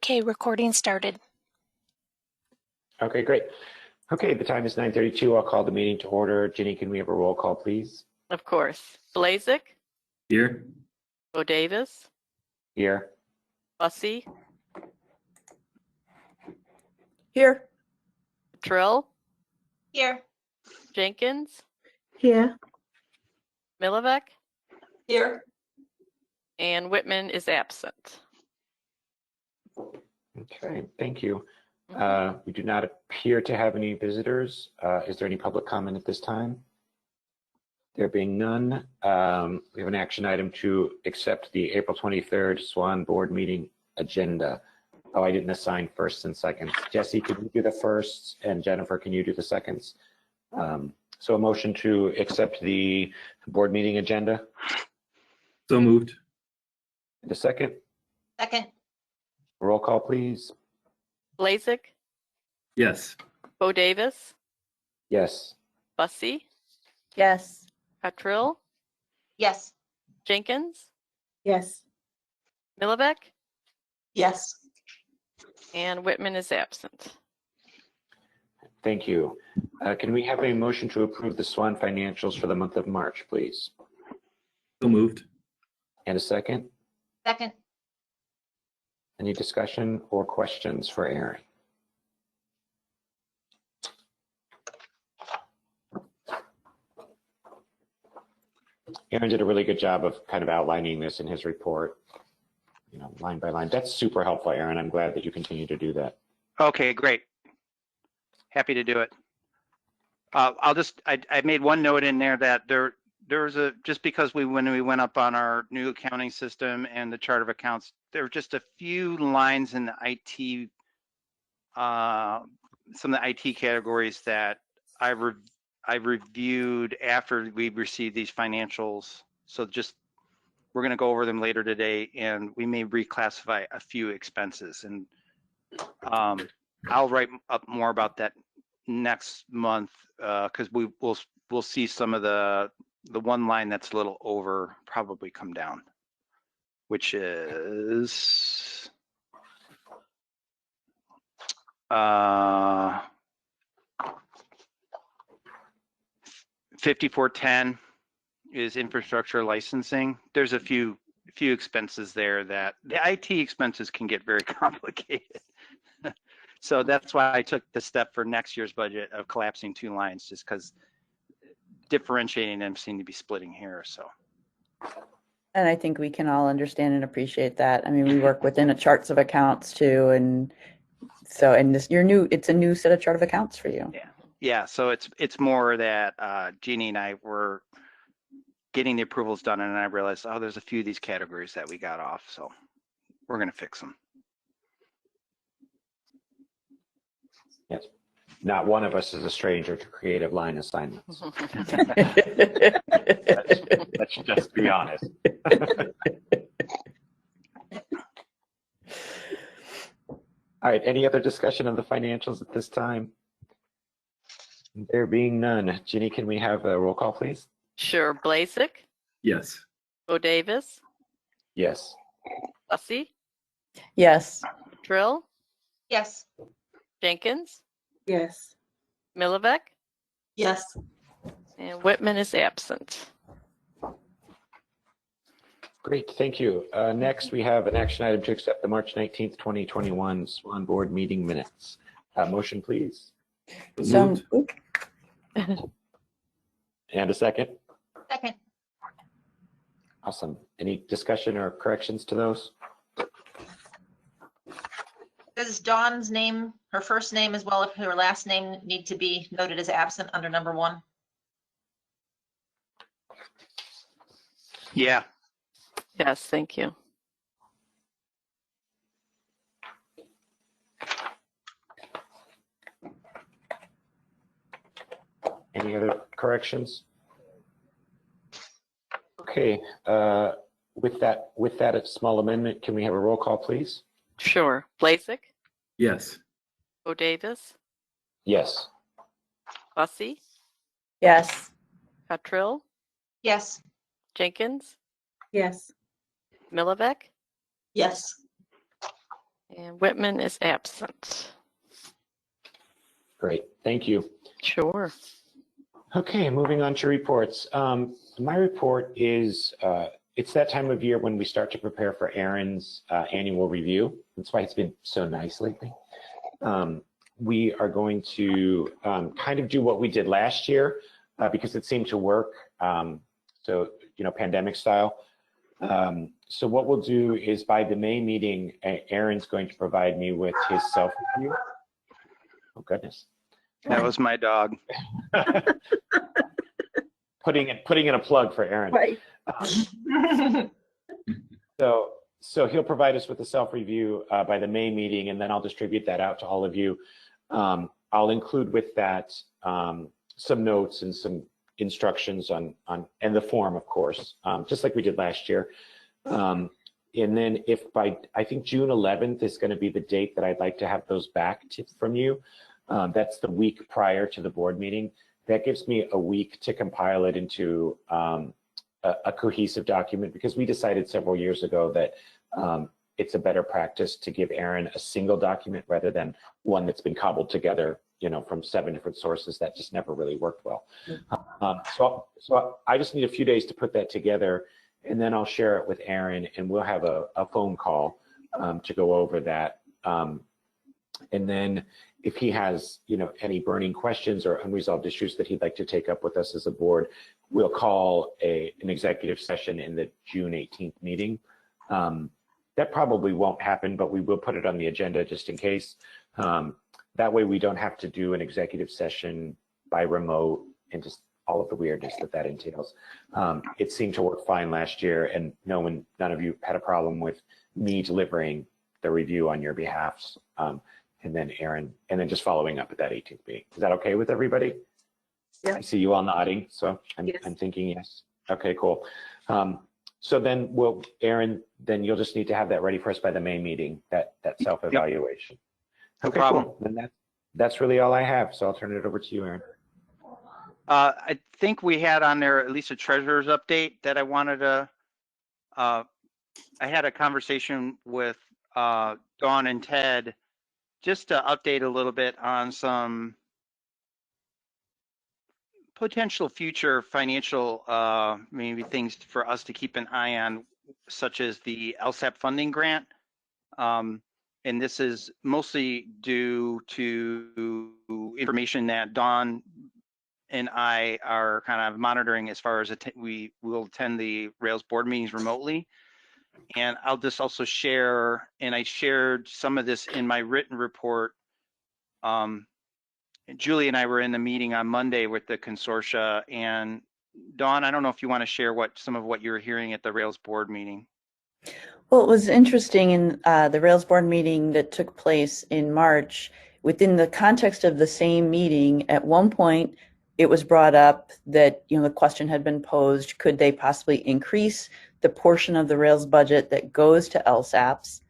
Okay, recording started. Okay, great. Okay, the time is 9:32. I'll call the meeting to order. Ginny, can we have a roll call, please? Of course. Blazek, Here. Bo Davis, Here. Bussey, Here. Trill, Here. Jenkins, Here. Milovek, Here. and Whitman is absent. Okay, thank you. We do not appear to have any visitors. Is there any public comment at this time? There being none, we have an action item to accept the April 23rd SWAN board meeting agenda. Oh, I didn't assign firsts and seconds. Jesse, can you do the firsts? And Jennifer, can you do the seconds? So a motion to accept the board meeting agenda. So moved. And a second. Second. Roll call, please. Blazek, Yes. Bo Davis, Yes. Bussey, Yes. Trill, Yes. Jenkins, Yes. Milovek, Yes. and Whitman is absent. Thank you. Can we have a motion to approve the SWAN financials for the month of March, please? So moved. And a second. Second. Any discussion or questions for Aaron? Aaron did a really good job of kind of outlining this in his report, line by line. That's super helpful, Aaron. I'm glad that you continue to do that. Okay, great. Happy to do it. I made one note in there that there was just because when we went up on our new accounting system and the chart of accounts, there were just a few lines in the IT, some of the IT categories that I reviewed after we received these financials. So we're going to go over them later today, and we may reclassify a few expenses. And I'll write up more about that next month because we'll see some of the one line that's a little over probably come down, which is 5410 is infrastructure licensing. There's a few expenses there that the IT expenses can get very complicated. So that's why I took the step for next year's budget of collapsing two lines, just because differentiating them seem to be splitting here. So. And I think we can all understand and appreciate that. I mean, we work within a charts of accounts too, and so it's a new set of chart of accounts for you. Yeah. So it's more that Jeannie and I were getting the approvals done, and I realized, oh, there's a few of these categories that we got off, so we're gonna fix them. Yes. Not one of us is a stranger to creative line assignments. Let's just be honest. All right, any other discussion of the financials at this time? There being none, Ginny, can we have a roll call, please? Sure. Blazek, Yes. Bo Davis, Yes. Bussey, Yes. Trill, Yes. Jenkins, Yes. Milovek, Yes. and Whitman is absent. Great, thank you. Next, we have an action item to accept the March 19th, 2021 SWAN board meeting minutes. Motion, please. So Moved. And a second. Second. Awesome. Any discussion or corrections to those? Does Dawn's name, her first name as well as her last name, need to be noted as absent under number 1? Yeah. Yes, thank you. Any other corrections? Okay, with that small amendment, can we have a roll call, please? Sure. Blazek, Yes. Bo Davis, Yes. Bussey, yes. Trill, Yes. Jenkins, Yes. Milovek, Yes. And Whitman is absent. Great, thank you. Sure. Okay, moving on to reports. My report is, it's that time of year when we start to prepare for Aaron's annual review. That's why it's been so nice lately. We are going to kind of do what we did last year because it seemed to work. So, pandemic style. So what we'll do is by the May meeting, Aaron's going to provide me with his self-review. Oh, goodness. That was my dog. Putting in a plug for Aaron. Right. So he'll provide us with a self-review by the May meeting, and then I'll distribute that out to all of you. I'll include with that some notes and some instructions on and the form, of course, just like we did last year. And then if I think June 11th is going to be the date that I'd like to have those back from you. That's the week prior to the board meeting. That gives me a week to compile it into a cohesive document, because we decided several years ago that it's a better practice to give Aaron a single document rather than one that's been cobbled together, from 7 different sources. That just never really worked well. So I just need a few days to put that together, and then I'll share it with Aaron, and we'll have a phone call to go over that. And then if he has, any burning questions or unresolved issues that he'd like to take up with us as a board, we'll call an executive session in the June 18th meeting. That probably won't happen, but we will put it on the agenda just in case. That way we don't have to do an executive session by remote and just all of the weirdness that entails. It seemed to work fine last year, and none of you had a problem with me delivering the review on your behalf. And then Aaron, and then just following up at that 18th meeting. Is that okay with everybody? Yeah. I see you all nodding, so Yes. I'm thinking yes. Okay, cool. So then Aaron, then you'll just need to have that ready for us by the May meeting, that self-evaluation. No Okay, problem. cool. Then that's really all I have. So I'll turn it over to you, Aaron. I think we had on there at least a treasurer's update that I wanted to, I had a conversation with Dawn and Ted just to update a little bit on some potential future financial maybe things for us to keep an eye on, such as the LSAP funding grant. And this is mostly due to information that Dawn and I are kind of monitoring as far as we will attend the Rails board meetings remotely. And I'll just also share, and I shared some of this in my written report. Julie and I were in the meeting on Monday with the consortia, and Dawn, I don't know if you want to share some of what you were hearing at the Rails board meeting. Well, it was interesting in the Rails board meeting that took place in March. Within the context of the same meeting, at one point, it was brought up that, the question had been posed, could they possibly increase the portion of the Rails budget that goes to LSAPs?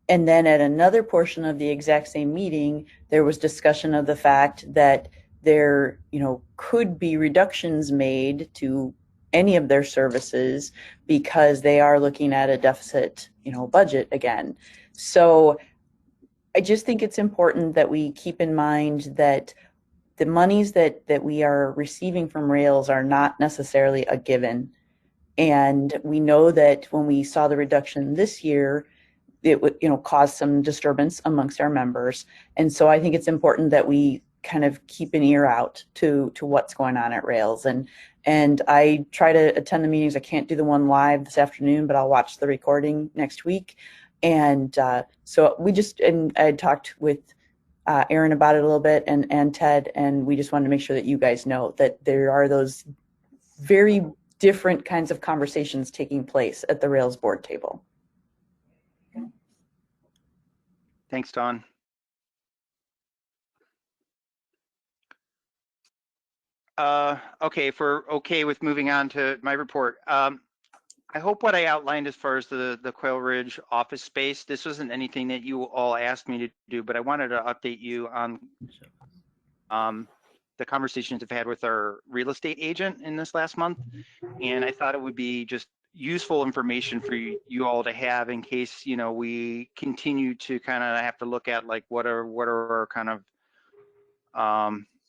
And then at another portion of the exact same meeting, there was discussion of the fact that there, could be reductions made to any of their services because they are looking at a deficit, budget again. So I just think it's important that we keep in mind that the monies that we are receiving from Rails are not necessarily a given. And we know that when we saw the reduction this year, it would, cause some disturbance amongst our members. And so I think it's important that we kind of keep an ear out to what's going on at Rails. And I try to attend the meetings. I can't do the one live this afternoon, but I'll watch the recording next week. And so and I had talked with Aaron about it a little bit, and Ted, and we just wanted to make sure that you guys know that there are those very different kinds of conversations taking place at the Rails board table. Thanks, Dawn. Okay, if we're okay with moving on to my report. I hope what I outlined as far as the Quail Ridge office space, this wasn't anything that you all asked me to do, but I wanted to update you on the conversations I've had with our real estate agent in this last month. And I thought it would be just useful information for you all to have in case, you know, we continue to kind of have to look at like what are our kind of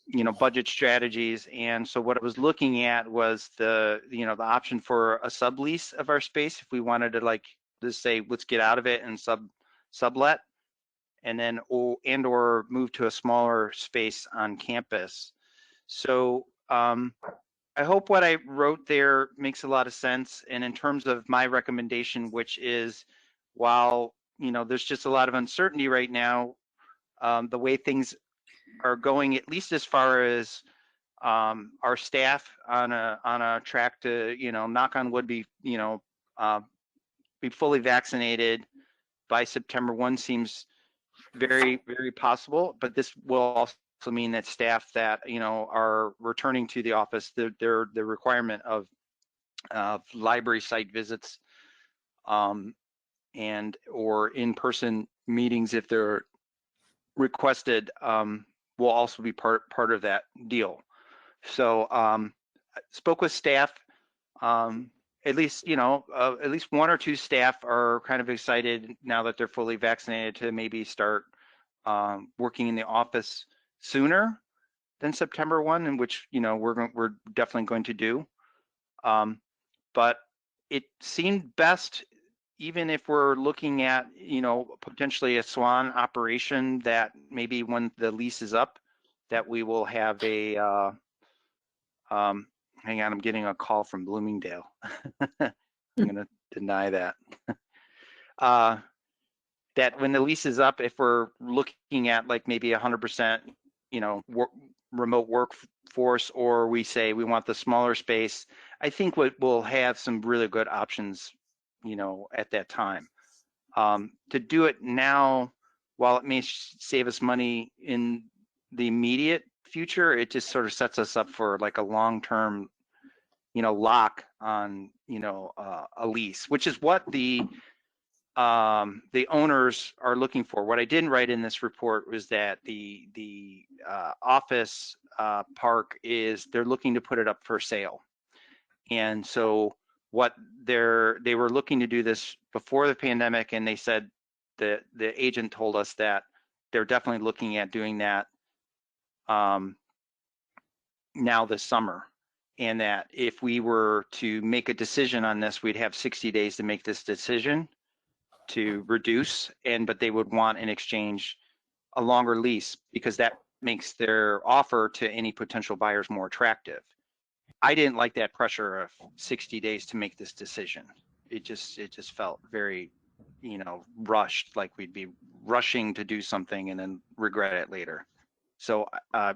you know, budget strategies. And so what I was looking at was the, you know, the option for a sublease of our space if we wanted to, like, let's say, let's get out of it and sublet, and then or move to a smaller space on campus. So I hope what I wrote there makes a lot of sense. And in terms of my recommendation, which is, while, you know, there's just a lot of uncertainty right now, the way things are going, at least as far as our staff on a track to, you know, knock on wood, be, you know, be fully vaccinated by September 1 seems very, very possible. But this will also mean that staff that, you know, are returning to the office, the requirement of library site visits and or in-person meetings, if they're requested, will also be part of that deal. So spoke with staff. At least, you know, at least one or two staff are kind of excited now that they're fully vaccinated to maybe start working in the office sooner than September 1, in which, you know, we're definitely going to do. But it seemed best, even if we're looking at, you know, potentially a SWAN operation, that maybe when the lease is up, that we will have a, hang on, I'm getting a call from Bloomingdale. I'm going to deny that. That when the lease is up, if we're looking at like maybe 100%, you know, remote workforce, or we say we want the smaller space, I think we'll have some really good options, you know, at that time. To do it now, while it may save us money in the immediate future, it just sort of sets us up for like a long-term, you know, lock on, you know, a lease, which is what the owners are looking for. What I didn't write in this report was that the office park they're looking to put it up for sale. And so what they were looking to do this before the pandemic, and they said the agent told us that they're definitely looking at doing that now this summer. And that if we were to make a decision on this, we'd have 60 days to make this decision to reduce, but they would want in exchange a longer lease, because that makes their offer to any potential buyers more attractive. I didn't like that pressure of 60 days to make this decision. It just felt very, you know, rushed, like we'd be rushing to do something and then regret it later. So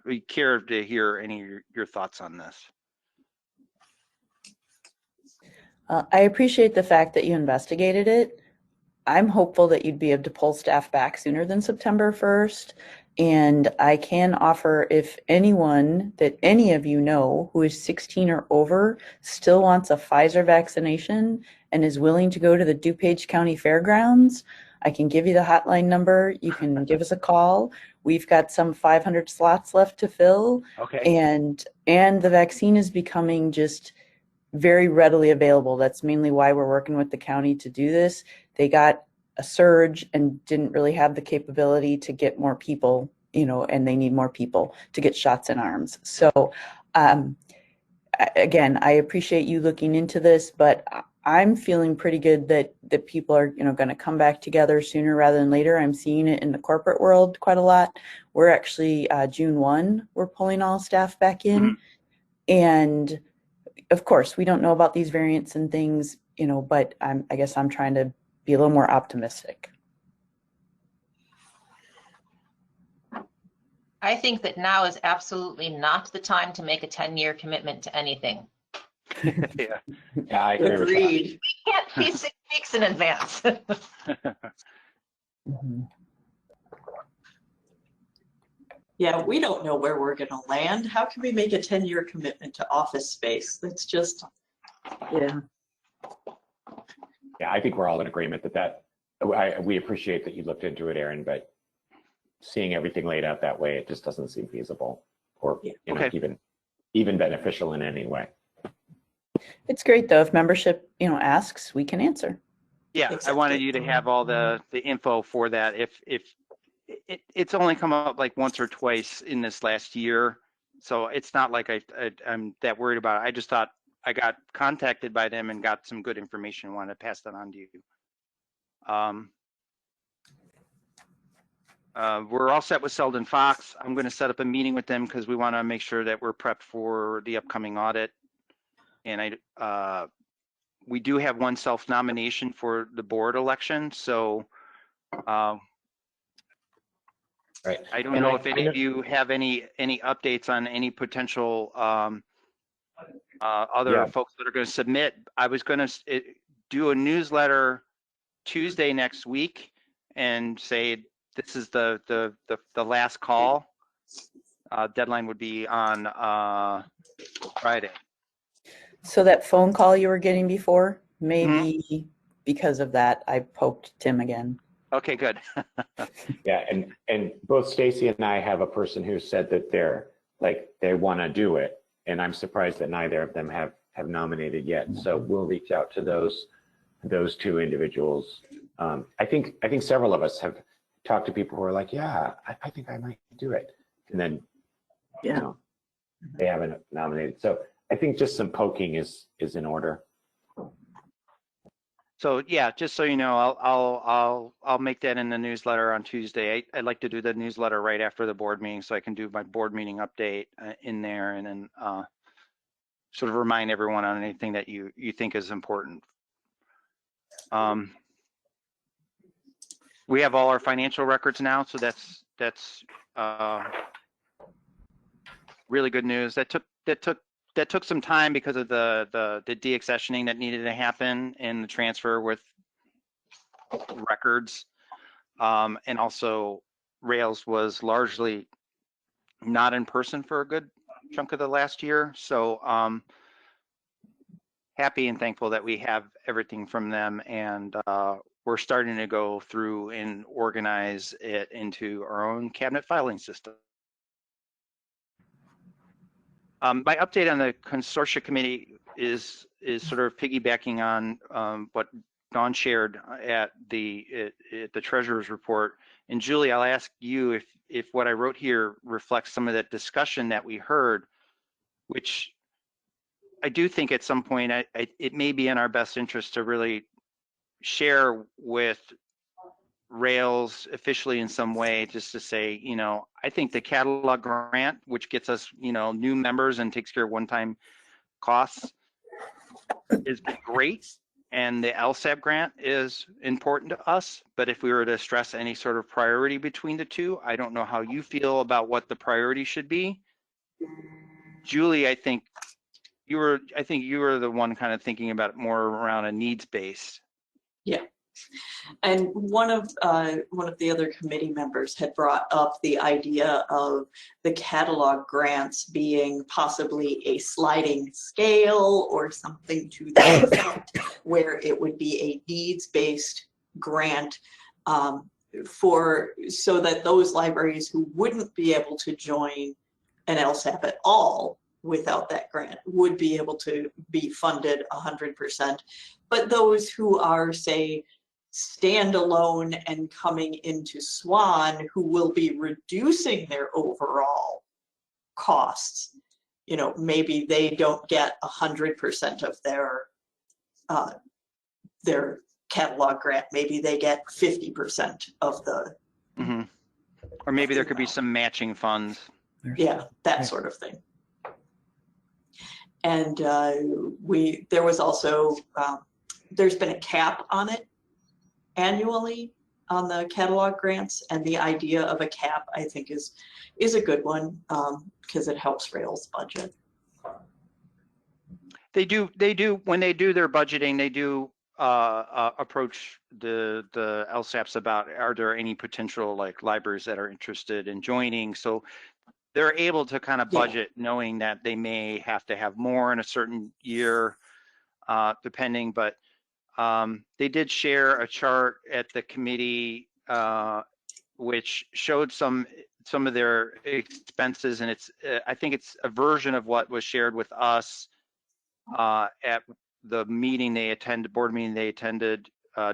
we care to hear any of your thoughts on this. I appreciate the fact that you investigated it. I'm hopeful that you'd be able to pull staff back sooner than September 1st. And I can offer, if anyone that any of you know who is 16 or over still wants a Pfizer vaccination and is willing to go to the DuPage County Fairgrounds, I can give you the hotline number. You can give us a call. We've got some 500 slots left to fill. Okay. And the vaccine is becoming just very readily available. That's mainly why we're working with the county to do this. They got a surge and didn't really have the capability to get more people, you know, and they need more people to get shots in arms. So again, I appreciate you looking into this, but I'm feeling pretty good that people are, you know, going to come back together sooner rather than later. I'm seeing it in the corporate world quite a lot. We're actually June 1, we're pulling all staff back in. Mm-hmm. And of course, we don't know about these variants and things, you know, but I guess I'm trying to be a little more optimistic. I think that now is absolutely not the time to make a 10-year commitment to anything. Yeah, I agree. Agreed. We can't be 6 weeks in advance. Mm-hmm. Yeah, we don't know where we're going to land. How can we make a 10-year commitment to office space? That's just, yeah. Yeah, I think we're all in agreement that we appreciate that you looked into it, Erin, but seeing everything laid out that way, it just doesn't seem feasible or you know, even beneficial in any way. It's great though. If membership, asks, we can answer. Yeah, I wanted you to have all the info for that. If it's only come up like once or twice in this last year, so it's not like I'm that worried about it. I just thought I got contacted by them and got some good information. Wanted to pass that on to you. We're all set with Selden Fox. I'm going to set up a meeting with them because we want to make sure that we're prepped for the upcoming audit. And we do have one self-nomination for the board election, so Right. I don't And know I- if any I of you have any updates on any potential other Yeah. folks that are going to submit. I was going to do a newsletter Tuesday next week and say this is the last call. Deadline would be on Friday. So that phone call you were getting before, maybe because of that, I poked Tim again. Okay, good. Yeah, and both Stacy and I have a person who said that they want to do it, and I'm surprised that neither of them have nominated yet. So we'll reach out to those two individuals. I think several of us have talked to people who are like, yeah, I think I might do it, and then they haven't nominated. So I think just some poking is in order. So yeah, just so you know, I'll make that in the newsletter on Tuesday. I'd like to do the newsletter right after the board meeting so I can do my board meeting update in there, and then sort of remind everyone on anything that you think is important. We have all our financial records now, so that's really good news. That took some time because of the deaccessioning that needed to happen and the transfer with records, and also Rails was largely not in person for a good chunk of the last year. So happy and thankful that we have everything from them, and we're starting to go through and organize it into our own cabinet filing system. My update on the consortia committee is sort of piggybacking on what Dawn shared at the treasurer's report. And Julie, I'll ask you if what I wrote here reflects some of that discussion that we heard, which I do think at some point it may be in our best interest to really share with Rails officially in some way, just to say, I think the catalog grant, which gets us, new members and takes care of one-time costs, is great. And the LSAP grant is important to us. But if we were to stress any sort of priority between the two, I don't know how you feel about what the priority should be. Julie, I think you were the one kind of thinking about it more around a needs-based. Yeah. And one of the other committee members had brought up the idea of the catalog grants being possibly a sliding scale or something to that effect, where it would be a needs-based grant so that those libraries who wouldn't be able to join an LSAP at all without that grant would be able to be funded 100%. But those who are, say, standalone and coming into SWAN, who will be reducing their overall costs, maybe they don't get 100% of their catalog grant. Maybe they get 50% of the. Mm-hmm. Or maybe there could be some matching funds. Yeah, that sort of thing. And there was also there's been a cap on it annually on the catalog grants, and the idea of a cap, I think, is a good one because it helps Rails budget. They do when they do their budgeting, they do approach the LSAPs about, are there any potential like libraries that are interested in joining? So they're able to kind of budget, knowing that they may have to have more in a certain year, depending, but they did share a chart at the committee which showed some of their expenses, and it's I think it's a version of what was shared with us at the meeting they attended, board meeting they attended,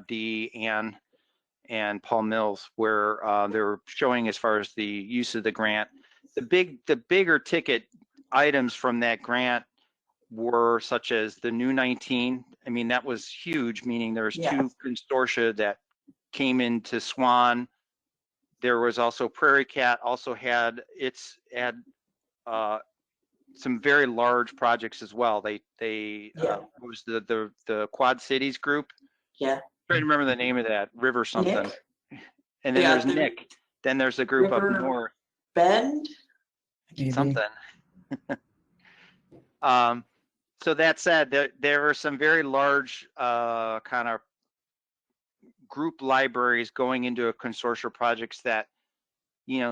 Dee, Ann, and Paul Mills, where they were showing as far as the use of the grant. The bigger ticket items from that grant were such as the new 19. I mean, that was huge, meaning there was Yeah. 2 consortia that came into SWAN. There was also Prairie Cat also had some very large projects as well. They Yeah. was the Quad Cities group. Yeah. Trying to remember the name of that, River something. Nick? And then Yeah, there's the Nick. Then there's a group up River north, Bend? something. So that said, there were some very large kind of group libraries going into a consortium projects that,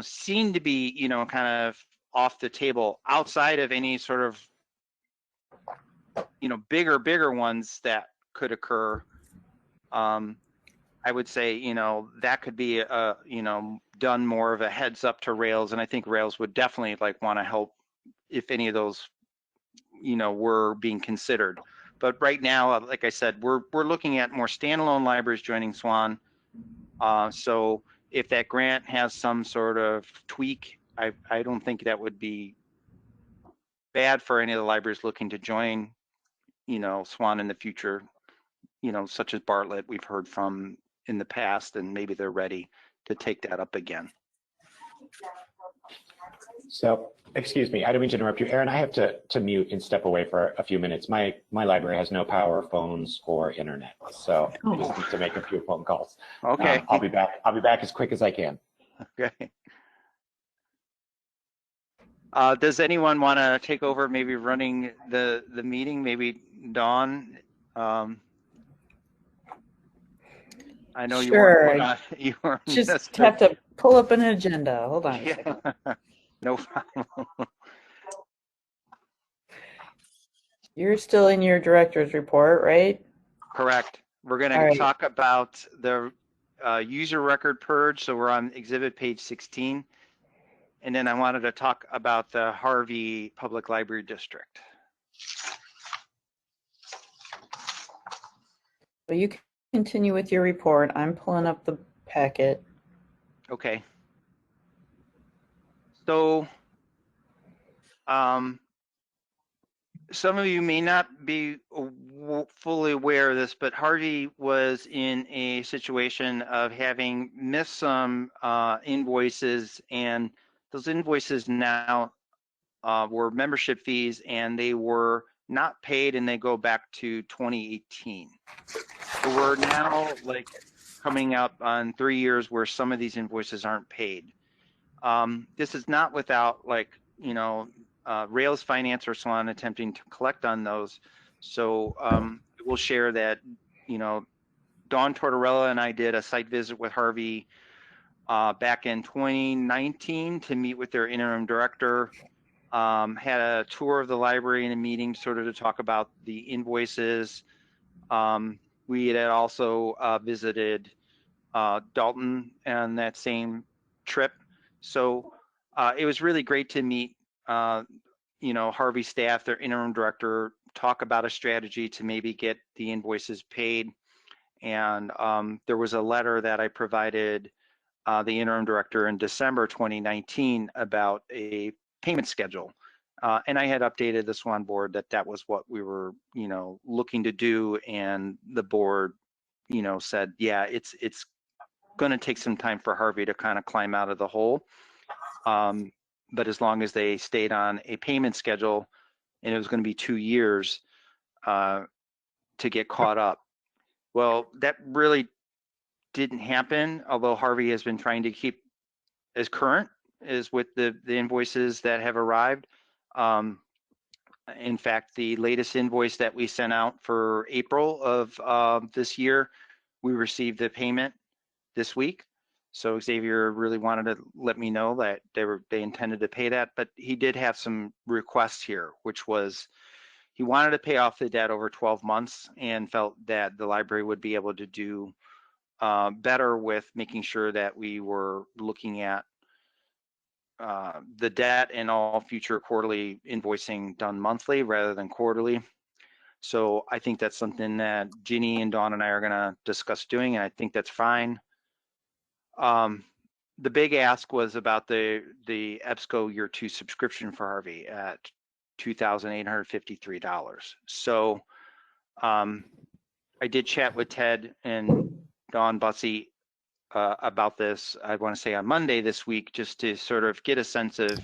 seem to be, kind of off the table outside of any sort of, bigger ones that could occur. I would say, that could be, done more of a heads up to Rails. And I think Rails would definitely want to help if any of those, were being considered. But right now, like I said, we're looking at more standalone libraries joining SWAN. So if that grant has some sort of tweak, I don't think that would be bad for any of the libraries looking to join, SWAN in the future, such as Bartlett we've heard from in the past, and maybe they're ready to take that up again. So, excuse me, I didn't mean to interrupt you. Aaron, I have to mute and step away for a few minutes. My library has no power, phones, or internet, so I just need to make a few phone calls. Okay. I'll be back as quick as I can. Okay. Does anyone want to take over maybe running the meeting? Maybe Dawn? I know Sure. you were Just have to pull up an agenda. Hold on a second. No problem. You're still in your director's report, right? Correct. We're going All to right. talk about the user record purge. So we're on exhibit page 16. And then I wanted to talk about the Harvey Public Library District. Well, you can continue with your report. I'm pulling up the packet. Okay. So some of you may not be fully aware of this, but Harvey was in a situation of having missed some invoices, and those invoices now were membership fees, and they were not paid, and they go back to 2018. So we're now coming up on 3 years where some of these invoices aren't paid. This is not without Rails Finance or SWAN attempting to collect on those. So we'll share that, Dawn Tortorella and I did a site visit with Harvey back in 2019 to meet with their interim director. Had a tour of the library and a meeting sort of to talk about the invoices. We had also visited Dalton on that same trip. So it was really great to meet, Harvey staff, their interim director, talk about a strategy to maybe get the invoices paid. And there was a letter that I provided the interim director in December 2019 about a payment schedule. And I had updated the SWAN board that was what we were, looking to do. And the board, said, yeah, it's going to take some time for Harvey to kind of climb out of the hole. But as long as they stayed on a payment schedule, and it was going to be 2 years to get caught up. Well, that really didn't happen, although Harvey has been trying to keep as current as with the invoices that have arrived. In fact, the latest invoice that we sent out for April of this year, we received the payment this week. So Xavier really wanted to let me know that they intended to pay that, but he did have some requests here, which was he wanted to pay off the debt over 12 months and felt that the library would be able to do better with making sure that we were looking at the debt and all future quarterly invoicing done monthly rather than quarterly. So I think that's something that Ginny and Dawn and I are going to discuss doing, and I think that's fine. The big ask was about the EBSCO year 2 subscription for Harvey at $2,853. So I did chat with Ted and Dawn Bussey about this, I want to say on Monday this week, just to sort of get a sense of,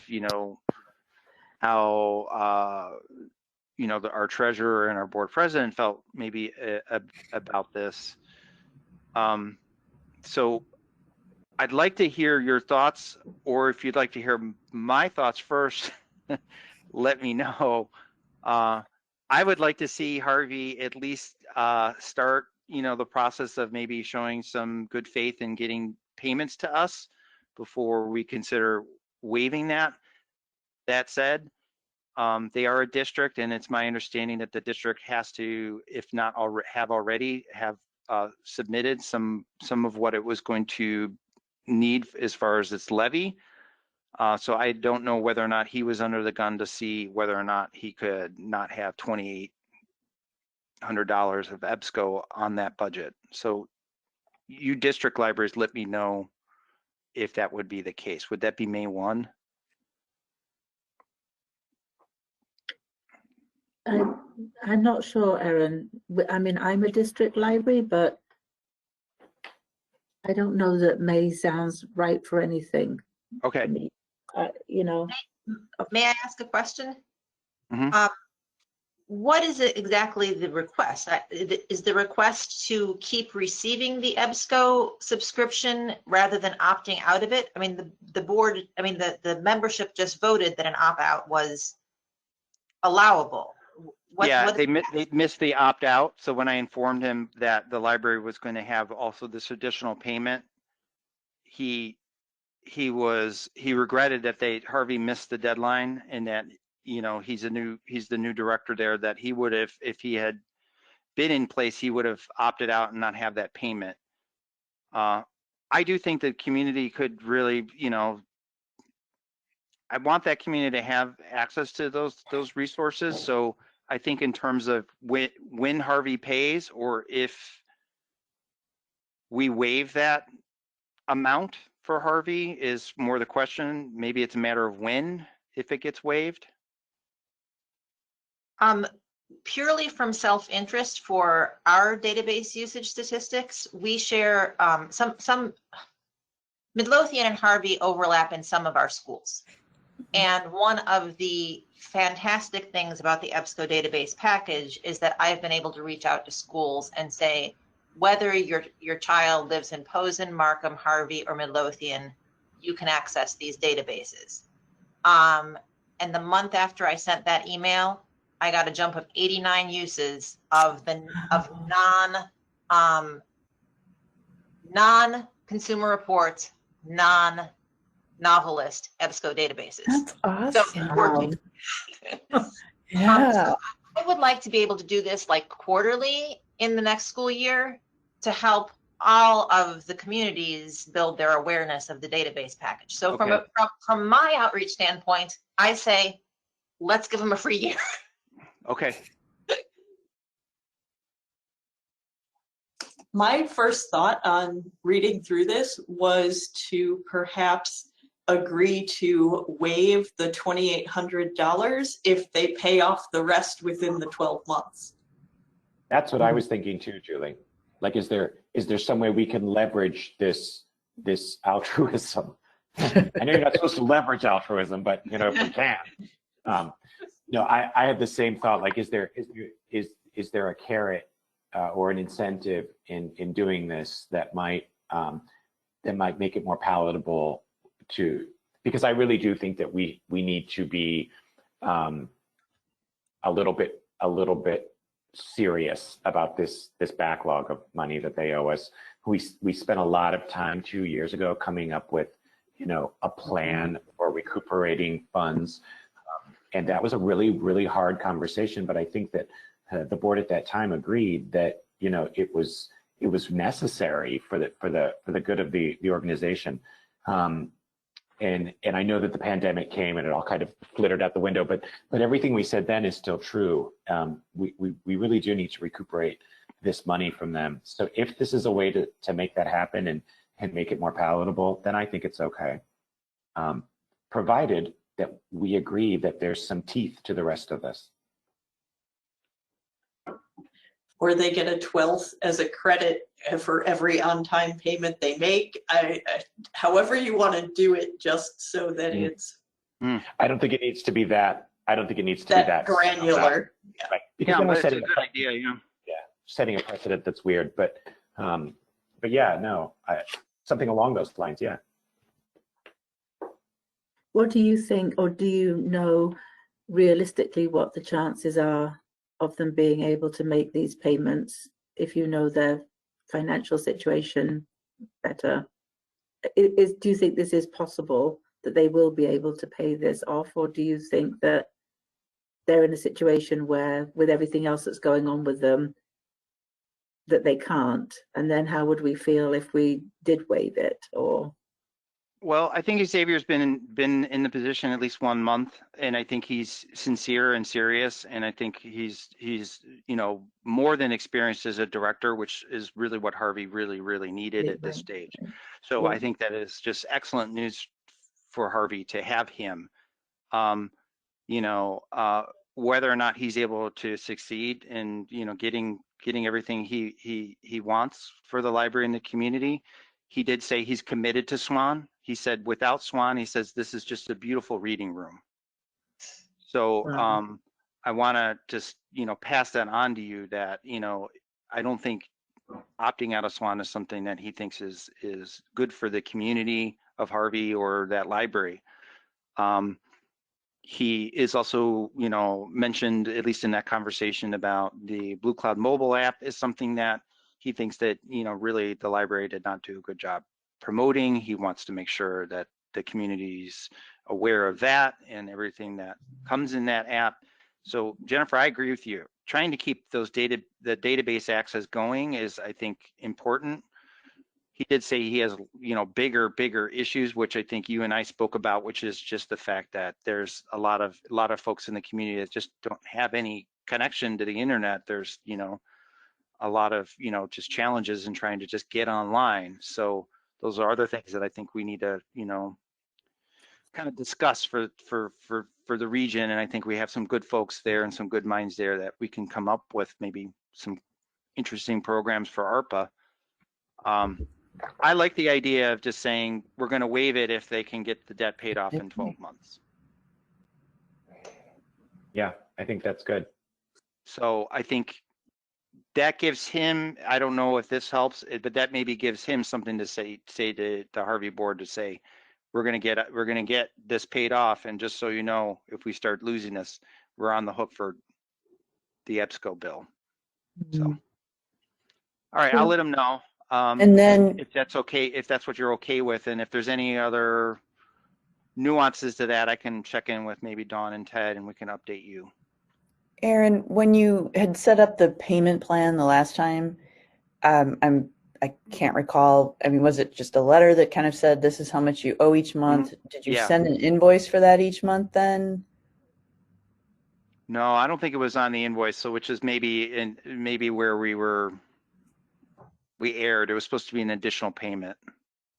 how, our treasurer and our board president felt maybe about this. So I'd like to hear your thoughts, or if you'd like to hear my thoughts first, let me know. I would like to see Harvey at least start, the process of maybe showing some good faith in getting payments to us before we consider waiving that. That said, they are a district, and it's my understanding that the district has to, if not already have submitted some of what it was going to need as far as its levy. So I don't know whether or not he was under the gun to see whether or not he could not have $2,800 of EBSCO on that budget. So you district libraries, let me know if that would be the case. Would that be May 1? I'm not sure, Erin. I mean, I'm a district library, but I don't know that May sounds right for anything. Okay. For me. May I ask a question? Mhm. What is it exactly the request? Is the request to keep receiving the EBSCO subscription rather than opting out of it? I mean, the board, the membership just voted that an opt-out was allowable. They missed the opt-out. So when I informed him that the library was going to have also this additional payment, he regretted that Harvey missed the deadline, and that he's the new director there, that he would have, if he had been in place, he would have opted out and not have that payment. I do think the community could really, I want that community to have access to those resources. So I think in terms of when Harvey pays, or if we waive that amount for Harvey, is more the question. Maybe it's a matter of when, if it gets waived. Purely from self-interest for our database usage statistics, we share some Midlothian and Harvey overlap in some of our schools. And one of the fantastic things about the EBSCO database package is that I've been able to reach out to schools and say, whether your child lives in Posen, Markham, Harvey, or Midlothian, you can access these databases. And the month after I sent that email, I got a jump of 89 uses of non-consumer reports, non-novelist EBSCO databases. That's awesome. So it's working. Yeah. So I would like to be able to do this like quarterly in the next school year to help all of the communities build their awareness of the database package. So Okay. from my outreach standpoint, I say, let's give them a free year. Okay. My first thought on reading through this was to perhaps agree to waive the $2,800 if they pay off the rest within the 12 months. That's what I was thinking too, Julie. Like, is there some way we can leverage this altruism? I know you're not supposed to leverage altruism, but if we can. I had the same thought. Like, is there a carrot or an incentive in doing this that might make it more palatable because I really do think that we need to be a little bit serious about this backlog of money that they owe us. We spent a lot of time 2 years ago coming up with a plan for recuperating funds, and that was a really, really hard conversation. But I think that the board at that time agreed that it was necessary for the good of the organization. And I know that the pandemic came and it all kind of flittered out the window, but everything we said then is still true. We really do need to recuperate this money from them. So if this is a way to make that happen and make it more palatable, then I think it's okay. Provided that we agree that there's some teeth to the rest of this. Or they get a 12th as a credit for every on-time payment they make. However you want to do it, just so that it's I don't think it needs to be that. I don't think it needs to be that granular. Right. Because Yeah, then we're but it's a setting good idea, you know. setting a precedent that's weird. But yeah, no, something along those lines. Yeah. What do you think, or do you know realistically what the chances are of them being able to make these payments if you know their financial situation better? Do you think this is possible, that they will be able to pay this off, or do you think that they're in a situation where, with everything else that's going on with them, that they can't? And then how would we feel if we did waive it? Or Well, I think Xavier's been in the position at least 1 month, and I think he's sincere and serious, and I think he's you know, more than experienced as a director, which is really what Harvey really needed at this stage. So Yeah. I think that is just excellent news for Harvey to have him. You know, whether or not he's able to succeed in, you know, getting everything he wants for the library and the community. He did say he's committed to SWAN. He said without SWAN, he says this is just a beautiful reading room. So Wow. I want to just, you know, pass that on to you that, you know, I don't think opting out of SWAN is something that he thinks is good for the community of Harvey or that library. He is also, you know, mentioned, at least in that conversation, about the Blue Cloud mobile app is something that he thinks that, you know, really the library did not do a good job promoting. He wants to make sure that the community's aware of that and everything that comes in that app. So Jennifer, I agree with you. Trying to keep those the database access going is, I think, important. He did say he has, you know, bigger issues, which I think you and I spoke about, which is just the fact that there's a lot of folks in the community that just don't have any connection to the internet. There's, you know, a lot of, you know, just challenges in trying to just get online. So those are other things that I think we need to, you know, kind of discuss for the region. And I think we have some good folks there and some good minds there that we can come up with maybe some interesting programs for ARPA. I like the idea of just saying we're going to waive it if they can get the debt paid off in 12 months. Yeah, I think that's good. So I think that gives him, I don't know if this helps, but that maybe gives him something to say to the Harvey board to say, we're going to get this paid off. And just so you know, if we start losing this, we're on the hook for the EBSCO bill. So, all right, I'll let him know. And then, if that's okay, if that's what you're okay with, and if there's any other nuances to that, I can check in with maybe Dawn and Ted and we can update you. Aaron, when you had set up the payment plan the last time, I can't recall. I mean, was it just a letter that kind of said this is how much you owe each month? Did you Yeah. send an invoice for that each month then? No, I don't think it was on the invoice. So which is maybe where we erred. It was supposed to be an additional payment.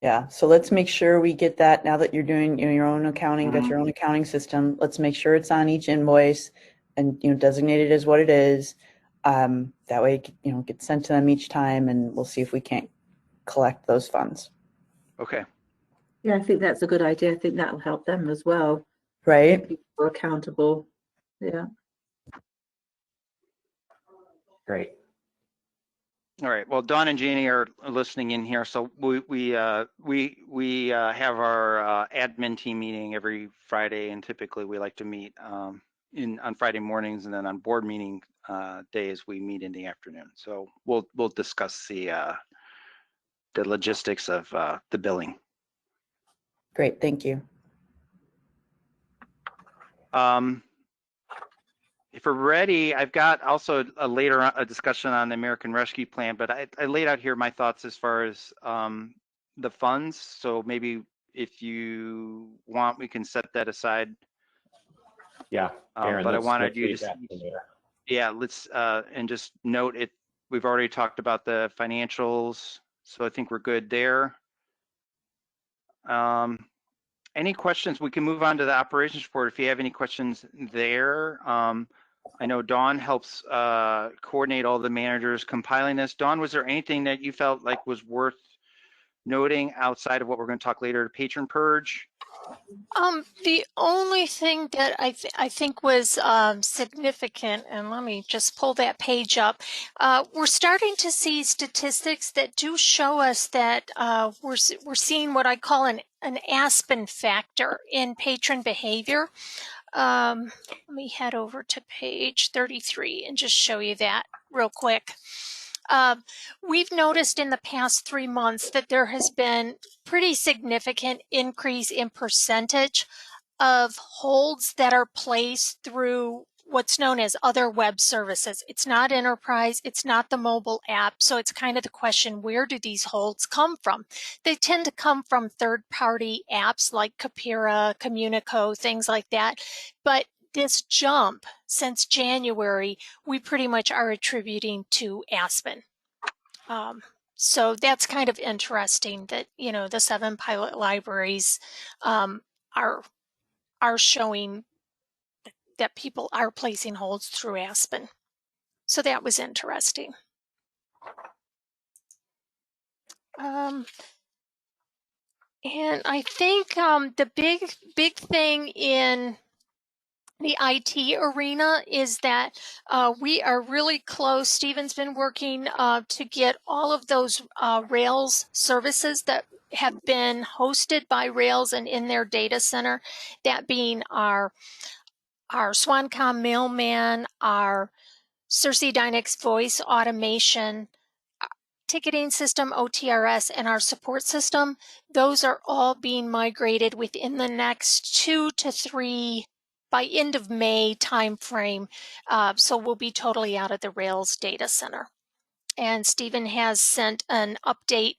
Yeah, so let's make sure we get that now that you're doing, you know, your own accounting, got your own accounting system. Let's make sure it's on each invoice and, you know, designate it as what it is. That way, you know, get sent to them each time and we'll see if we can't collect those funds. Okay. Yeah, I think that's a good idea. I think that'll help them as well. Right? People are accountable. Yeah. Great. All right. Well, Dawn and Janie are listening in here. So we have our admin team meeting every Friday, and typically we like to meet on Friday mornings, and then on board meeting days we meet in the afternoon. So we'll discuss the logistics of the billing. Great, thank you. If we're ready, I've got also a discussion on the American Rescue Plan, but I laid out here my thoughts as far as the funds. So maybe if you want, we can set that aside. Yeah, Aaron, But I wanted let's you leave to that for later. Yeah, let's, and just note it, we've already talked about the financials, so I think we're good there. Any questions? We can move on to the operations report if you have any questions there. I know Dawn helps coordinate all the managers compiling this. Dawn, was there anything that you felt like was worth noting outside of what we're going to talk later, patron purge? The only thing that I think was significant, and let me just pull that page up. We're starting to see statistics that do show us that we're seeing what I call an Aspen factor in patron behavior. Let me head over to page 33 and just show you that real quick. We've noticed in the past 3 months that there has been pretty significant increase in percentage of holds that are placed through what's known as other web services. It's not enterprise, it's not the mobile app. So it's kind of the question, where do these holds come from? They tend to come from third-party apps like Capira, Communico, things like that. But this jump since January, we pretty much are attributing to Aspen. So that's kind of interesting that, you know, the 7 pilot libraries are showing that people are placing holds through Aspen. So that was interesting. And I think the big thing in the IT arena is that we are really close. Stephen's been working to get all of those Rails services that have been hosted by Rails and in their data center, that being our SwanCom Mailman, our Circe Dynex voice automation, ticketing system, OTRS, and our support system. Those are all being migrated within the next 2 to 3 by end of May timeframe. So we'll be totally out of the Rails data center. And Stephen has sent an update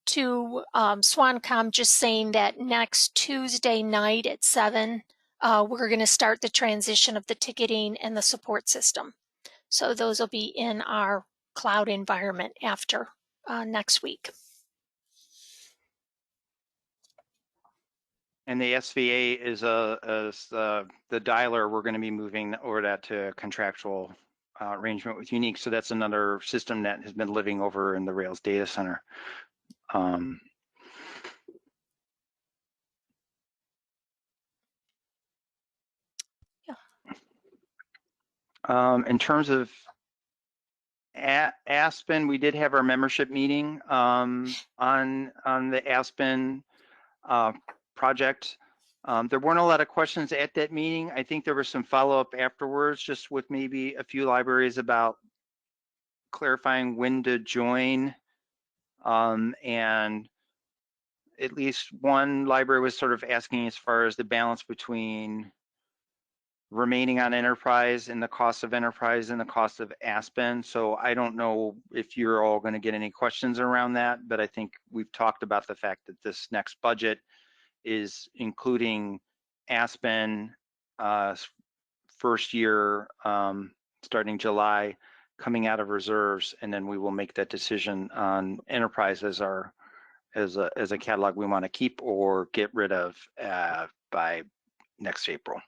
to SwanCom just saying that next Tuesday night at 7, we're going to start the transition of the ticketing and the support system. So those will be in our cloud environment after next week. And the SVA is the dialer. We're going to be moving over that to a contractual arrangement with Unique. So that's another system that has been living over in the Rails data center. In terms of Aspen, we did have our membership meeting on the Aspen project. There weren't a lot of questions at that meeting. I think there was some follow-up afterwards, just with maybe a few libraries about clarifying when to join. And at least one library was sort of asking as far as the balance between remaining on enterprise and the cost of enterprise and the cost of Aspen. So I don't know if you're all going to get any questions around that, but I think we've talked about the fact that this next budget is including Aspen first year starting July, coming out of reserves, and then we will make that decision on enterprise as a catalog we want to keep or get rid of by next April.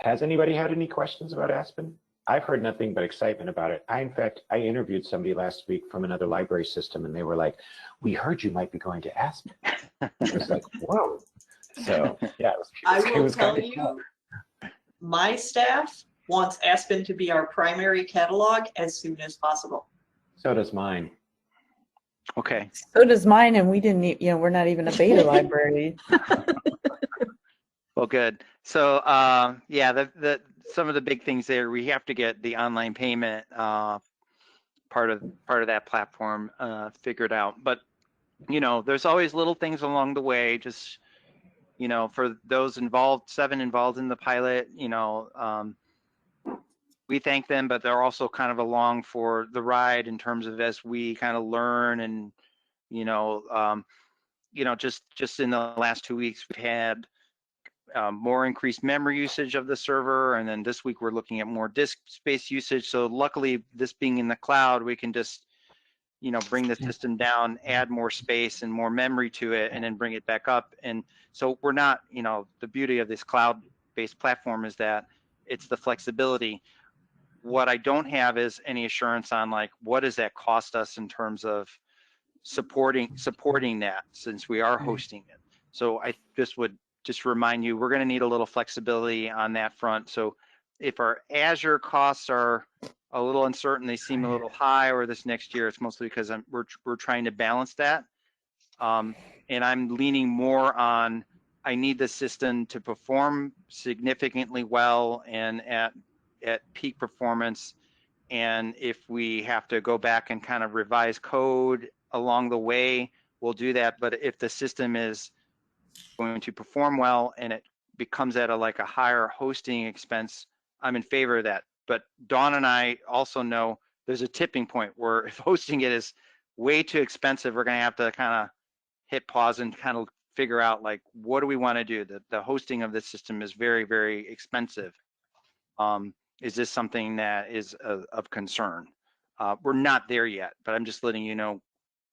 Has anybody had any questions about Aspen? I've heard nothing but excitement about it. In fact, I interviewed somebody last week from another library system, and they were like, "We heard you might be going to Aspen." It was like, whoa. So yeah, I will tell you, my staff wants Aspen to be our primary catalog as soon as possible. So does mine. Okay. So does mine, and we didn't, we're not even a beta library. Well, good. So yeah, some of the big things there, we have to get the online payment part of that platform figured out. But there's always little things along the way. Just for those involved, 7 involved in the pilot, we thank them, but they're also kind of along for the ride in terms of as we kind of learn and, just in the last 2 weeks, we've had more increased memory usage of the server. And then this week we're looking at more disk space usage. So luckily, this being in the cloud, we can just, bring the system down, add more space and more memory to it, and then bring it back up. And so we're not, the beauty of this cloud-based platform is that it's the flexibility. What I don't have is any assurance on like, what does that cost us in terms of supporting that, since we are hosting it. So I would remind you, we're going to need a little flexibility on that front. So if our Azure costs are a little uncertain, they seem a little high, or this next year, it's mostly because we're trying to balance that. And I'm leaning more on, I need the system to perform significantly well and at peak performance. And if we have to go back and kind of revise code along the way, we'll do that. But if the system is going to perform well and it becomes at a higher hosting expense, I'm in favor of that. But Dawn and I also know there's a tipping point where if hosting it is way too expensive, we're going to have to kind of hit pause and kind of figure out like, what do we want to do? The hosting of this system is very, very expensive. Is this something that is of concern? We're not there yet, but I'm just letting you know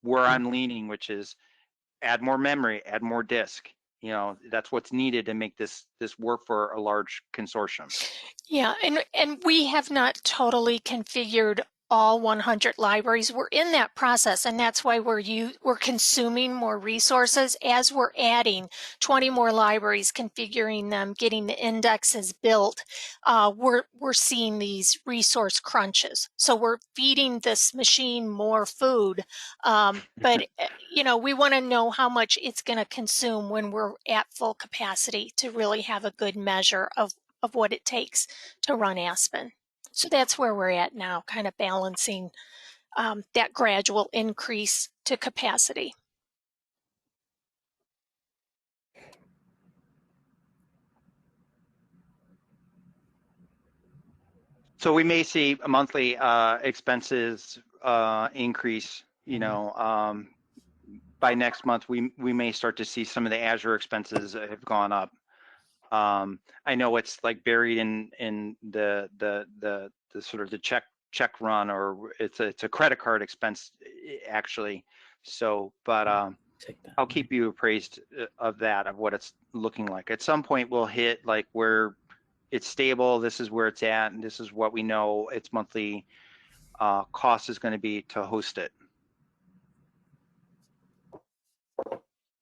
where I'm leaning, which is add more memory, add more disk. That's what's needed to make this work for a large consortium. Yeah, and we have not totally configured all 100 libraries. We're in that process, and that's why we're consuming more resources as we're adding 20 more libraries, configuring them, getting the indexes built. We're seeing these resource crunches. So we're feeding this machine more food, but we want to know how much it's going to consume when we're at full capacity to really have a good measure of what it takes to run Aspen. So that's where we're at now, kind of balancing that gradual increase to capacity. So we may see a monthly expenses increase, by next month, we may start to see some of the Azure expenses have gone up. I know it's like buried in the sort of the check run, or it's a credit card expense actually. So, but I'll keep you appraised of what it's looking like. At some point, we'll hit like where it's stable. This is where it's at, and this is what we know its monthly cost is going to be to host it.